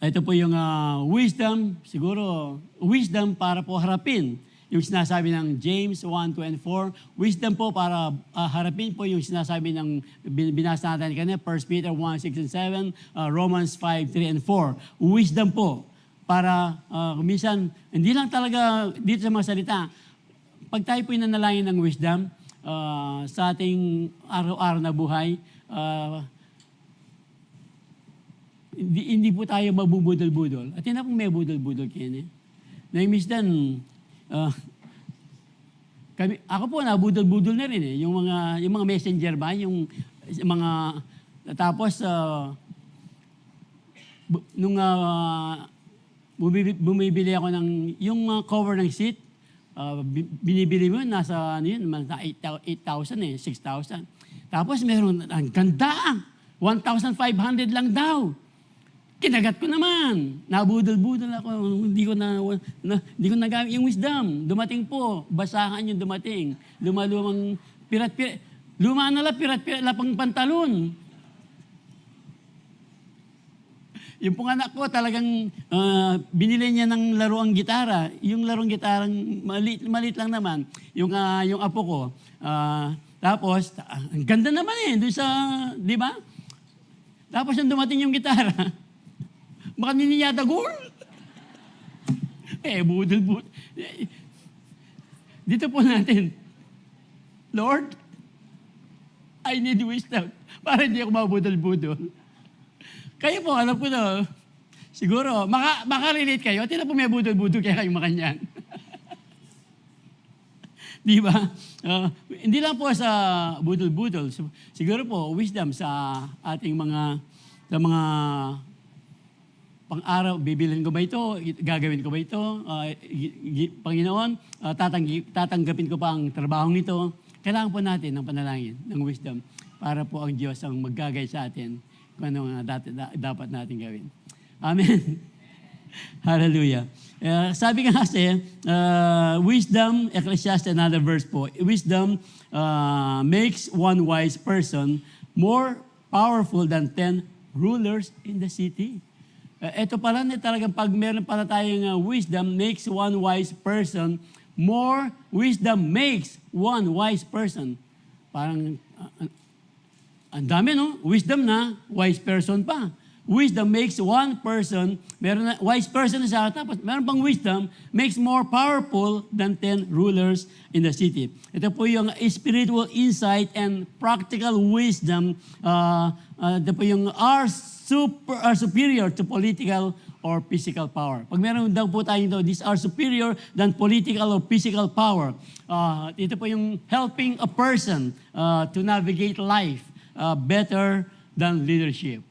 Ito po yung wisdom, siguro, wisdom para po harapin yung sinasabi ng James 1:24. Wisdom po para harapin po yung sinasabi ng binasa natin kanina, 1 Peter 1:6 and 7, Romans 5:3 and 4. Wisdom po para minsan, hindi lang talaga dito sa mga salita, pag tayo po nanalangin ng wisdom sa ating araw-araw na buhay, hindi po tayo mabubudol-budol. At yun na pong may budol-budol kayo. Na minsan, ako po nabudol-budol na rin eh. Yung mga messenger ba, yung mga tapos nung bumibili ako ng yung cover ng seat, binibili mo nasa 8,000 eh, 6,000. Tapos meron ang ganda, 1,500 lang daw. Kinagat ko naman. Nabudol-budol ako. Hindi ko nagamit yung wisdom. Dumating po. Basahan yung dumating. Lumalumang pirat-pirat. Luma na lang, pirat-pirat lapang pantalon. Yung pong anak ko talagang binili niya ng laruang gitara. Yung laruang gitarang maliit lang naman. Yung apo ko. Tapos, ang ganda naman eh. Doon sa, di ba? Tapos nung dumating yung gitara, baka niniyatagol. Budol. Dito po natin, Lord, I need wisdom para hindi ako mabudol-budol. Kayo po, alam ko na, siguro, makarelate kayo, at na po may budol-budol kaya kayong makanyan. Di ba? Hindi lang po sa budol-budol. Siguro po, wisdom sa ating mga pang-araw, bibilhin ko ba ito? Gagawin ko ba ito? Panginoon, tatanggapin ko pa ang trabahong ito. Kailangan po natin ng panalangin, ng wisdom, para po ang Diyos ang maggagay sa atin kung ano nga dapat natin gawin. Amen. Hallelujah. Sabi nga kasi, wisdom, Ecclesiastes, another verse po, wisdom makes one wise person more powerful than 10 rulers in the city. Ito pala na talagang pag meron para tayong wisdom makes one wise person more, wisdom makes one wise person. Parang, ang dami, no? Wisdom na, wise person pa. Wisdom makes one person, meron na, wise person na siya, tapos meron pang wisdom, makes more powerful than 10 rulers in the city. Ito po yung spiritual insight and practical wisdom. Ito po yung are superior to political or physical power. Pag meron daw po tayo ito, these are superior than political or physical power. Ito po yung helping a person to navigate life better than leadership.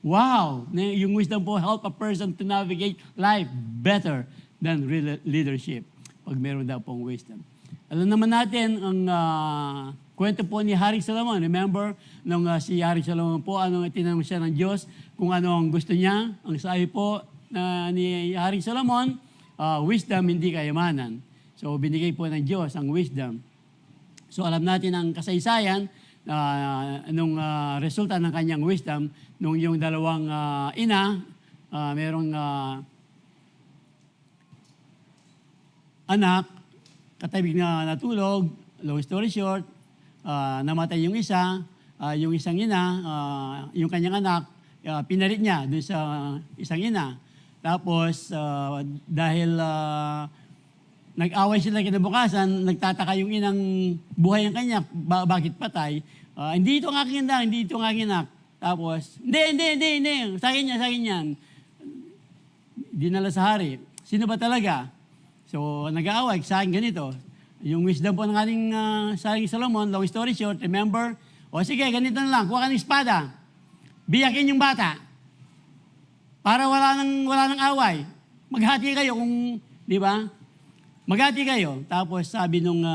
Wow! Yung wisdom po help a person to navigate life better than leadership. Pag meron daw pong wisdom. Alam naman natin ang kwento po ni Haring Solomon. Remember, nung si Haring Solomon po, anong tinanong siya ng Diyos, kung ano ang gusto niya. Ang sabi po ni Haring Solomon, wisdom, hindi kayamanan. So, binigay po ng Diyos ang wisdom. So, alam natin ang kasaysayan, nung resulta ng kanyang wisdom, nung yung dalawang ina, merong anak, katabig na natulog, long story short, namatay yung isa, yung isang ina, yung kanyang anak, pinalit niya dun sa isang ina. Tapos, dahil nag-away sila kinabukasan, nagtataka yung inang buhay ang kanya, bakit patay? Hindi ito ang aking anak, hindi ito ang aking anak. Tapos, hindi. Sa akin yan. Dinala sa hari. Sino ba talaga? So, nag-aaway, sa akin ganito. Yung wisdom po ng ating Haring Solomon, long story short, remember? O sige, ganito na lang, kuha ka ng espada. Biyakin yung bata. Para wala nang away. Maghati kayo kung, di ba? Maghati kayo. Tapos sabi nung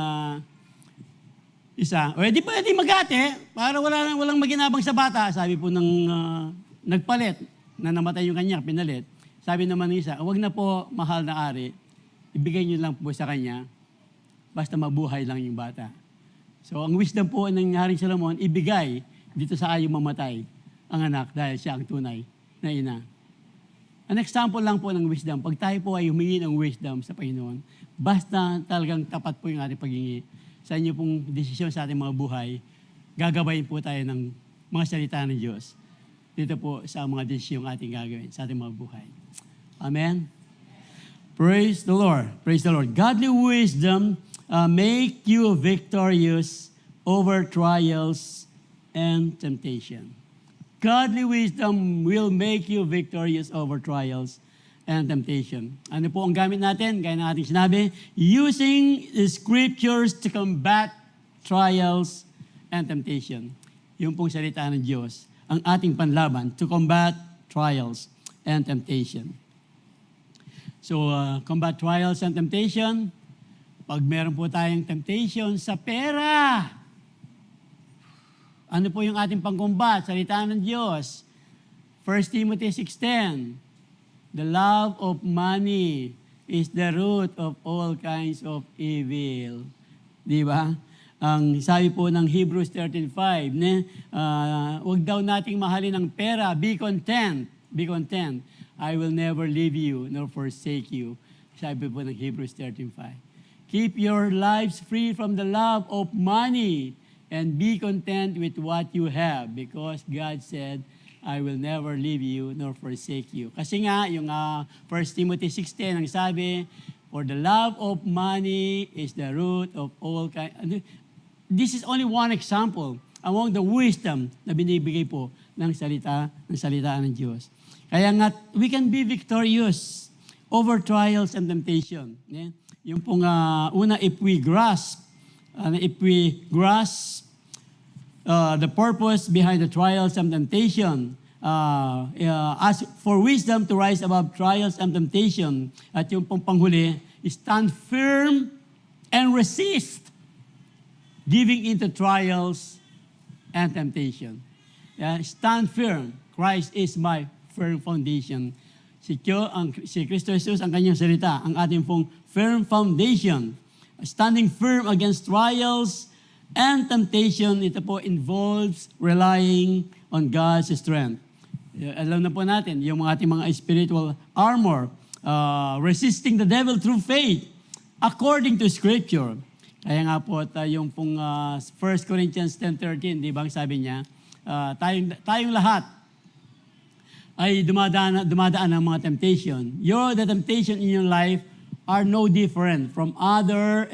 isa, di pwede maghati para walang maginabang sa bata. Sabi po ng nagpalit na namatay yung kanya, pinalit. Sabi naman ng isa, huwag na po, mahal na ari, ibigay niyo lang po sa kanya, basta mabuhay lang yung bata. So ang wisdom po ng Haring Solomon, ibigay dito sa ayaw mamatay ang anak dahil siya ang tunay na ina. An example lang po ng wisdom, pag tayo po ay humingi ng wisdom sa Panginoon, basta talagang tapat po yung ating paghingi sa inyo pong desisyon sa ating mga buhay, gagabayin po tayo ng mga salita ng Diyos dito po sa mga desisyong ating gagawin sa ating mga buhay. Amen? Praise the Lord. Praise the Lord. Godly wisdom make you victorious over trials and temptation. Godly wisdom will make you victorious over trials and temptation. Ano po ang gamit natin? Gaya ng ating sinabi, using the scriptures to combat trials and temptation. Yung pong salita ng Diyos, ang ating panlaban to combat trials and temptation. So, combat trials and temptation, pag meron po tayong temptation sa pera, ano po yung ating pangkumbat? Salita ng Diyos. 1 Timothy 6:10, the love of money is the root of all kinds of evil. Di ba? Ang sabi po ng Hebrews 13:5, huwag daw nating mahalin ang pera, be content. Be content. I will never leave you nor forsake you. Sabi po ng Hebrews 13:5. Keep your lives free from the love of money and be content with what you have because God said, I will never leave you nor forsake you. Kasi nga, yung 1 Timothy 6:10, ang sabi, for the love of money is the root of all kinds. This is only one example among the wisdom na binibigay po ng salita ng Diyos. Kaya nga, we can be victorious over trials and temptation. Yeah? Yung pong una, if we grasp the purpose behind the trials and temptation, ask for wisdom to rise above trials and temptation. At yung pong panghuli, stand firm and resist giving into trials and temptation. Stand firm. Christ is my firm foundation. Si Kristo Jesus ang kanyang salita, ang ating pong firm foundation. Standing firm against trials and temptation, ito po involves relying on God's strength. Alam na po natin, yung ating mga spiritual armor, resisting the devil through faith, according to Scripture. Kaya nga po, yung pong 1 Corinthians 10:13, di ba, sabi niya, tayong lahat ay dumadaan ng mga temptation. The temptation in your life are no different from others'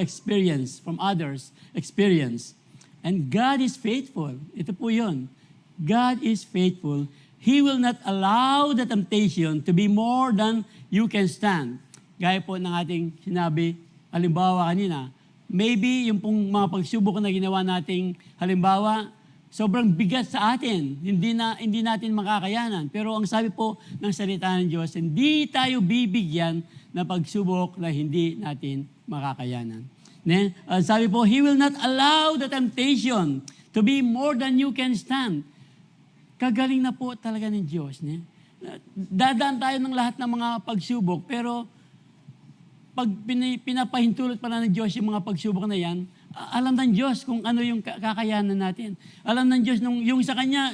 experience. And God is faithful. Ito po yun. God is faithful. He will not allow the temptation to be more than you can stand. Gaya po ng ating sinabi, halimbawa kanina, maybe yung pong mga pagsubok na ginawa nating halimbawa, sobrang bigat sa atin. Hindi natin makakayanan. Pero ang sabi po ng salita ng Diyos, hindi tayo bibigyan ng pagsubok na hindi natin makakayanan. Sabi po, He will not allow the temptation to be more than you can stand. Kagaling na po talaga ng Diyos. Dadaan tayo ng lahat ng mga pagsubok, pero pag pinapahintulot pala ng Diyos yung mga pagsubok na yan, alam ng Diyos kung ano yung kakayanan natin. Alam ng Diyos yung sa Kanya,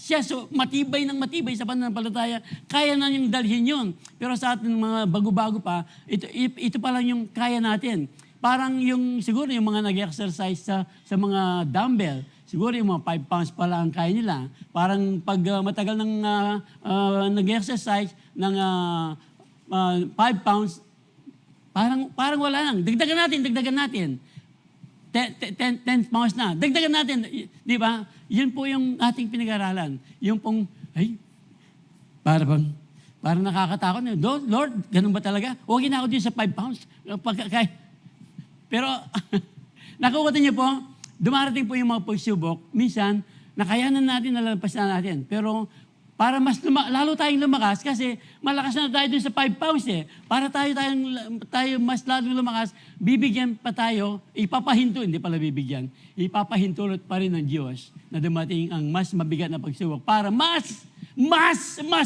siya matibay sa pananampalataya, kaya na niyang dalhin yun. Pero sa atin mga bago-bago pa, ito pa lang yung kaya natin. Parang siguro yung mga nag-exercise sa mga dumbbell, siguro yung mga 5 pounds pa lang ang kaya nila. Parang pag matagal ng nag-exercise ng 5 pounds, parang wala lang. Dagdagan natin. 10 pounds na. Dagdagan natin. Di ba? Yun po yung ating pinag-aralan. Yung pong, parang nakakatakot. Lord, ganun ba talaga? Huwag na ako din sa 5 pounds. Pero, nakukuha niyo po, dumarating po yung mga pagsubok. Minsan, nakayanan natin, nalalampasan natin. Pero, para lalo tayong lumakas kasi malakas na tayo dun sa 5 pounds eh. Para tayo mas lalo lumakas, bibigyan pa tayo, hindi pala bibigyan, ipapahintulot pa rin ng Diyos na dumating ang mas mabigat na pagsubok para mas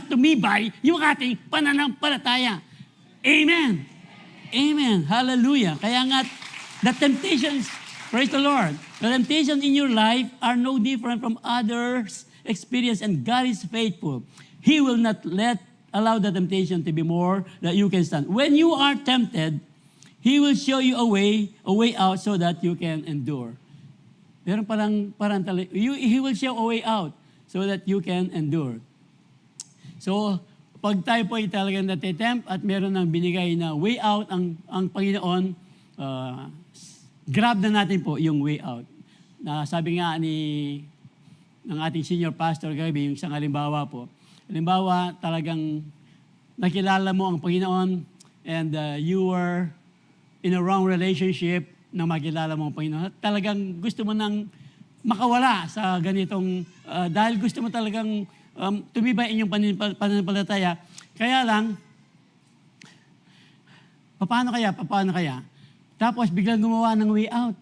tumibay yung ating pananampalataya. Amen! Amen! Hallelujah! Kaya nga, the temptations, praise the Lord, the temptations in your life are no different from others' experience, and God is faithful. He will not allow the temptation to be more that you can stand. When you are tempted, He will show you a way out so that you can endure. Pero He will show a way out so that you can endure. So, pag tayo po ay talagang natitempt at meron ng binigay na way out ang Panginoon, grab na natin po yung way out. Na sabi nga ng ating senior pastor gabi, yung isang halimbawa po. Halimbawa, talagang nakilala mo ang Panginoon and you were in a wrong relationship na makilala mo ang Panginoon. Talagang gusto mo nang makawala sa ganitong, dahil gusto mo talagang tumibay inyong pananampalataya. Kaya lang, paano kaya? Tapos biglang gumawa ng way out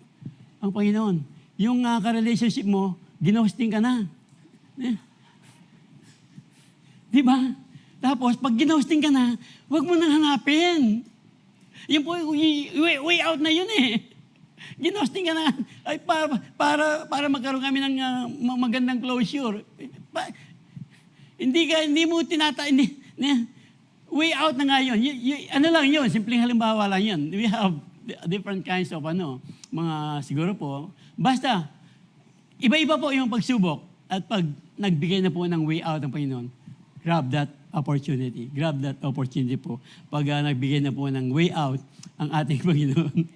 ang Panginoon. Yung ka-relationship mo, ginhosting ka na. Di ba? Tapos, pag ginhosting ka na, huwag mo nang hanapin. Yun po, way out na yun eh. Ginhosting ka na. Ay, para magkaroon kami ng magandang closure. Hindi mo way out na nga yun. Ano lang yun, simpleng halimbawa lang yun. We have different kinds of mga siguro po. Basta, iba-iba po yung pagsubok at pag nagbigay na po ng way out ng Panginoon, grab that opportunity. Grab that opportunity po. Pag nagbigay na po ng way out ang ating Panginoon.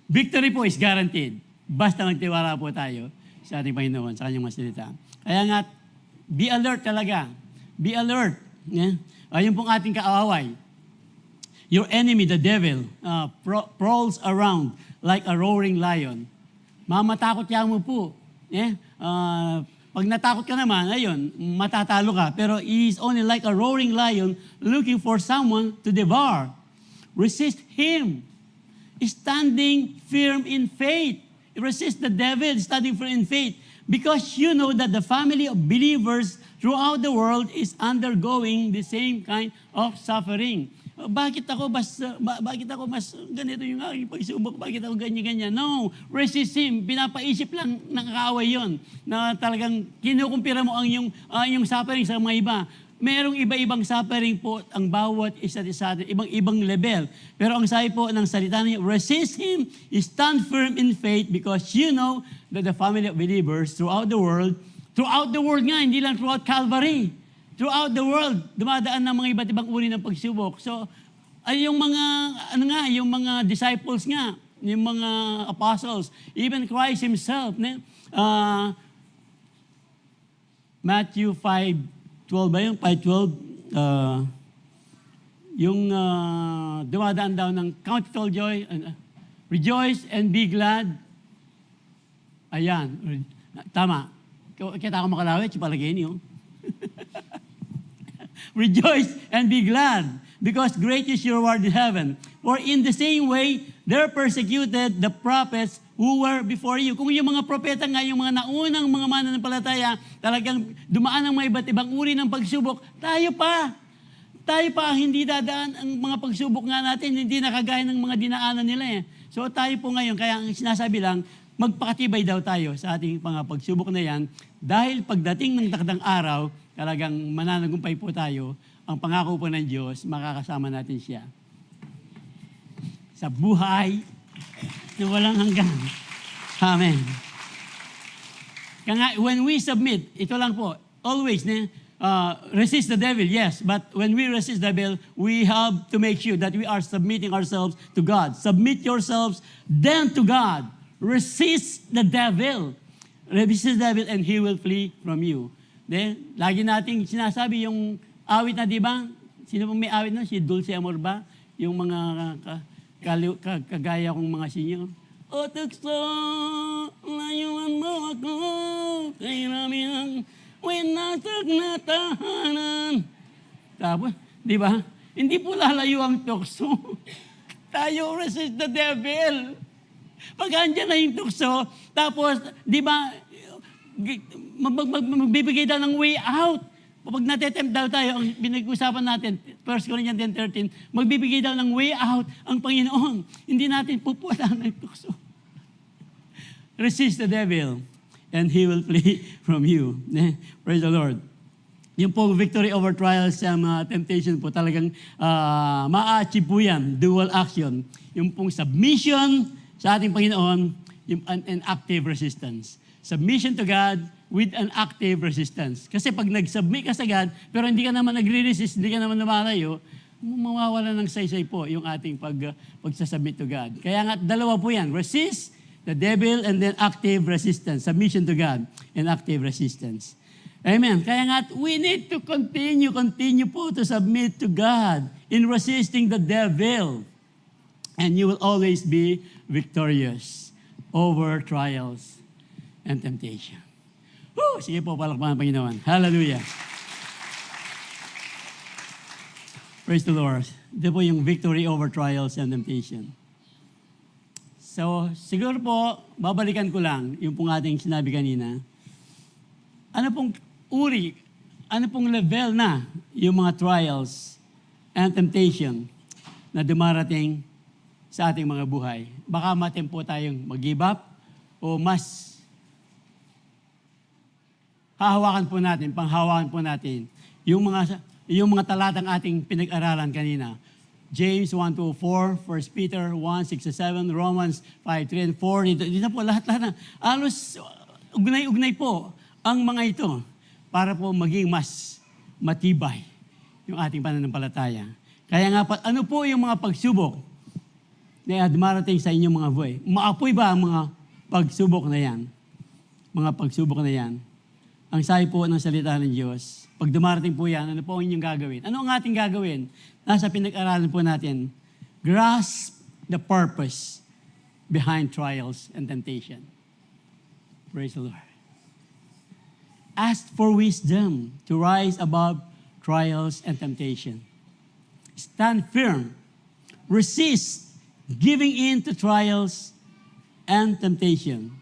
Victory po is guaranteed. Basta magtiwala po tayo sa ating Panginoon, sa kanyang masalita. Kaya nga, be alert talaga. Be alert. Yeah? Ayun pong ating kaaway. Your enemy, the devil, prowls around like a roaring lion. Mamatakot yan mo po. Pag natakot ka naman, ayun, matatalo ka. Pero he is only like a roaring lion looking for someone to devour. Resist him. Standing firm in faith. Resist the devil, standing firm in faith. Because you know that the family of believers throughout the world is undergoing the same kind of suffering. Bakit ako mas ganito yung aking pagsubok? Bakit ako ganyan-ganyan? No, resist him. Pinapaisip lang ng kaaway yon na talagang kinukumpira mo ang iyong suffering sa mga iba. Merong iba-ibang suffering po ang bawat isa't isa, ibang level. Pero ang sabi po ng salita niya, resist him, stand firm in faith because you know that the family of believers throughout the world nga, hindi lang throughout Calvary, throughout the world, dumadaan ng mga iba't ibang uri ng pagsubok. So, ay yung mga disciples nga, yung mga apostles, even Christ himself, Matthew 5:12 ba yung 5:12? Yung dumadaan daw ng count it all joy, rejoice and be glad. Ayan, tama. Kita ako makalawit, yung palagay niyo. Rejoice and be glad, because great is your reward in heaven. For in the same way, they persecuted the prophets who were before you. Kung yung mga propeta nga, yung mga naunang mga mananampalataya, talagang dumaan ng mga iba't ibang uri ng pagsubok, tayo pa ang hindi dadaan ang mga pagsubok nga natin, hindi nakagaya ng mga dinaanan nila eh. So tayo po ngayon, kaya ang sinasabi lang, magpakatibay daw tayo sa ating mga pagsubok na yan, dahil pagdating ng takdang araw, talagang mananagumpay po tayo, ang pangako po ng Diyos, makakasama natin siya sa buhay na walang hanggan. Amen. Kaya when we submit, ito lang po, always, resist the devil, yes, but when we resist the devil, we have to make sure that we are submitting ourselves to God. Submit yourselves then to God. Resist the devil. Resist the devil and he will flee from you. Then, lagi nating sinasabi yung awit na, di ba? Sino pong may awit na? Si Dulce Amor ba? Yung mga kagaya kong mga sinyo. O tukso, layuan mo ako, kay rami ng winatag na tahanan. Tapos, di ba? Hindi po lalayo ang tukso. Tayo resist the devil. Pag andyan na yung tukso, tapos, di ba, magbibigay daw ng way out. Pag natetempt daw tayo, ang pinag-usapan natin, 1 Corinthians 10:13, magbibigay daw ng way out ang Panginoon. Hindi natin pupulaan ng tukso. Resist the devil, and he will flee from you. Praise the Lord. Yung po victory over trials sa temptation po, talagang ma-achieve po yan, dual action. Yung pong submission sa ating Panginoon, yung an active resistance. Submission to God with an active resistance. Kasi pag nag-submit ka sa God, pero hindi ka naman nagre-resist, hindi ka naman lumalayo, mawawala ng saysay po yung ating pagsasubmit to God. Kaya nga, dalawa po yan. Resist the devil and then active resistance. Submission to God and active resistance. Amen. Kaya nga, we need to continue po to submit to God in resisting the devil. And you will always be victorious over trials and temptation. Woo! Sige po, palakpakan ng Panginoon. Hallelujah. Praise the Lord. Ito po yung victory over trials and temptation. So, siguro po, babalikan ko lang yung pong ating sinabi kanina. Ano pong uri, ano pong level na yung mga trials and temptation na dumarating sa ating mga buhay? Baka matempo tayong mag-give up o mas panghawakan po natin yung mga talatang ating pinag-aralan kanina. James 1:4, 1 Peter 1:6-7, Romans 5:3 and 4. Dito po lahat na. Alos ugnay-ugnay po ang mga ito para po maging mas matibay yung ating pananampalataya. Kaya nga, ano po yung mga pagsubok na dumarating sa inyong mga buhay? Maapoy ba ang mga pagsubok na yan? Mga pagsubok na yan? Ang sabi po ng salita ng Diyos, pag dumarating po yan, ano po ang inyong gagawin? Ano ang ating gagawin? Nasa pinag-aralan po natin, grasp the purpose behind trials and temptation. Praise the Lord. Ask for wisdom to rise above trials and temptation. Stand firm. Resist giving in to trials and temptation.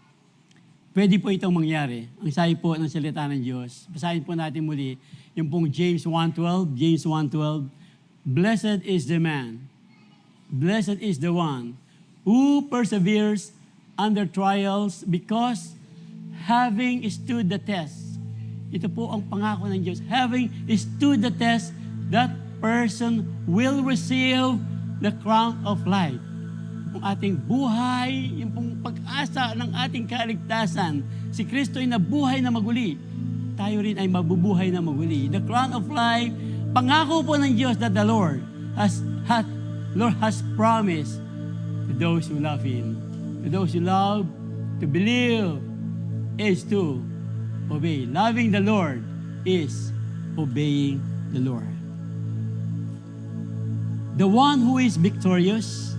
pwede po itong mangyari. Ang sabi po ng salita ng Diyos. Basahin po natin muli yung pong James 1:12. James 1:12. Blessed is the man, blessed is the one who perseveres under trials because having stood the test. Ito po ang pangako ng Diyos. Having stood the test, that person will receive the crown of life. Yung ating buhay, yung pong pag-asa ng ating kaligtasan. Si Kristo ay nabuhay na maguli. Tayo rin ay mabubuhay na maguli. The crown of life, pangako po ng Diyos that the Lord has promised to those who love Him. To those who love, to believe is to obey. Loving the Lord is obeying the Lord. The one who is victorious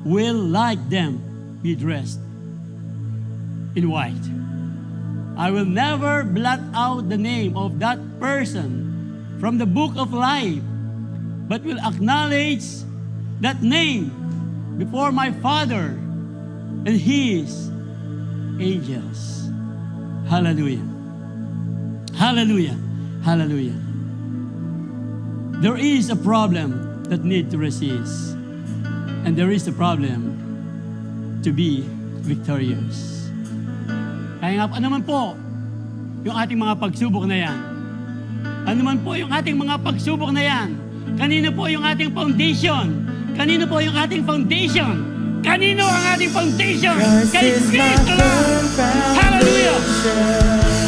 will, like them, be dressed in white. I will never blot out the name of that person from the book of life, but will acknowledge that name before my Father and His angels. Hallelujah. Hallelujah. Hallelujah. There is a problem that need to resist. And there is a problem to be victorious. Kaya nga, ano man po yung ating mga pagsubok na yan? Ano man po yung ating mga pagsubok na yan? Kanino po yung ating foundation? Kanino po yung ating foundation? Kanino ang ating foundation? Kay Kristo lang! Hallelujah!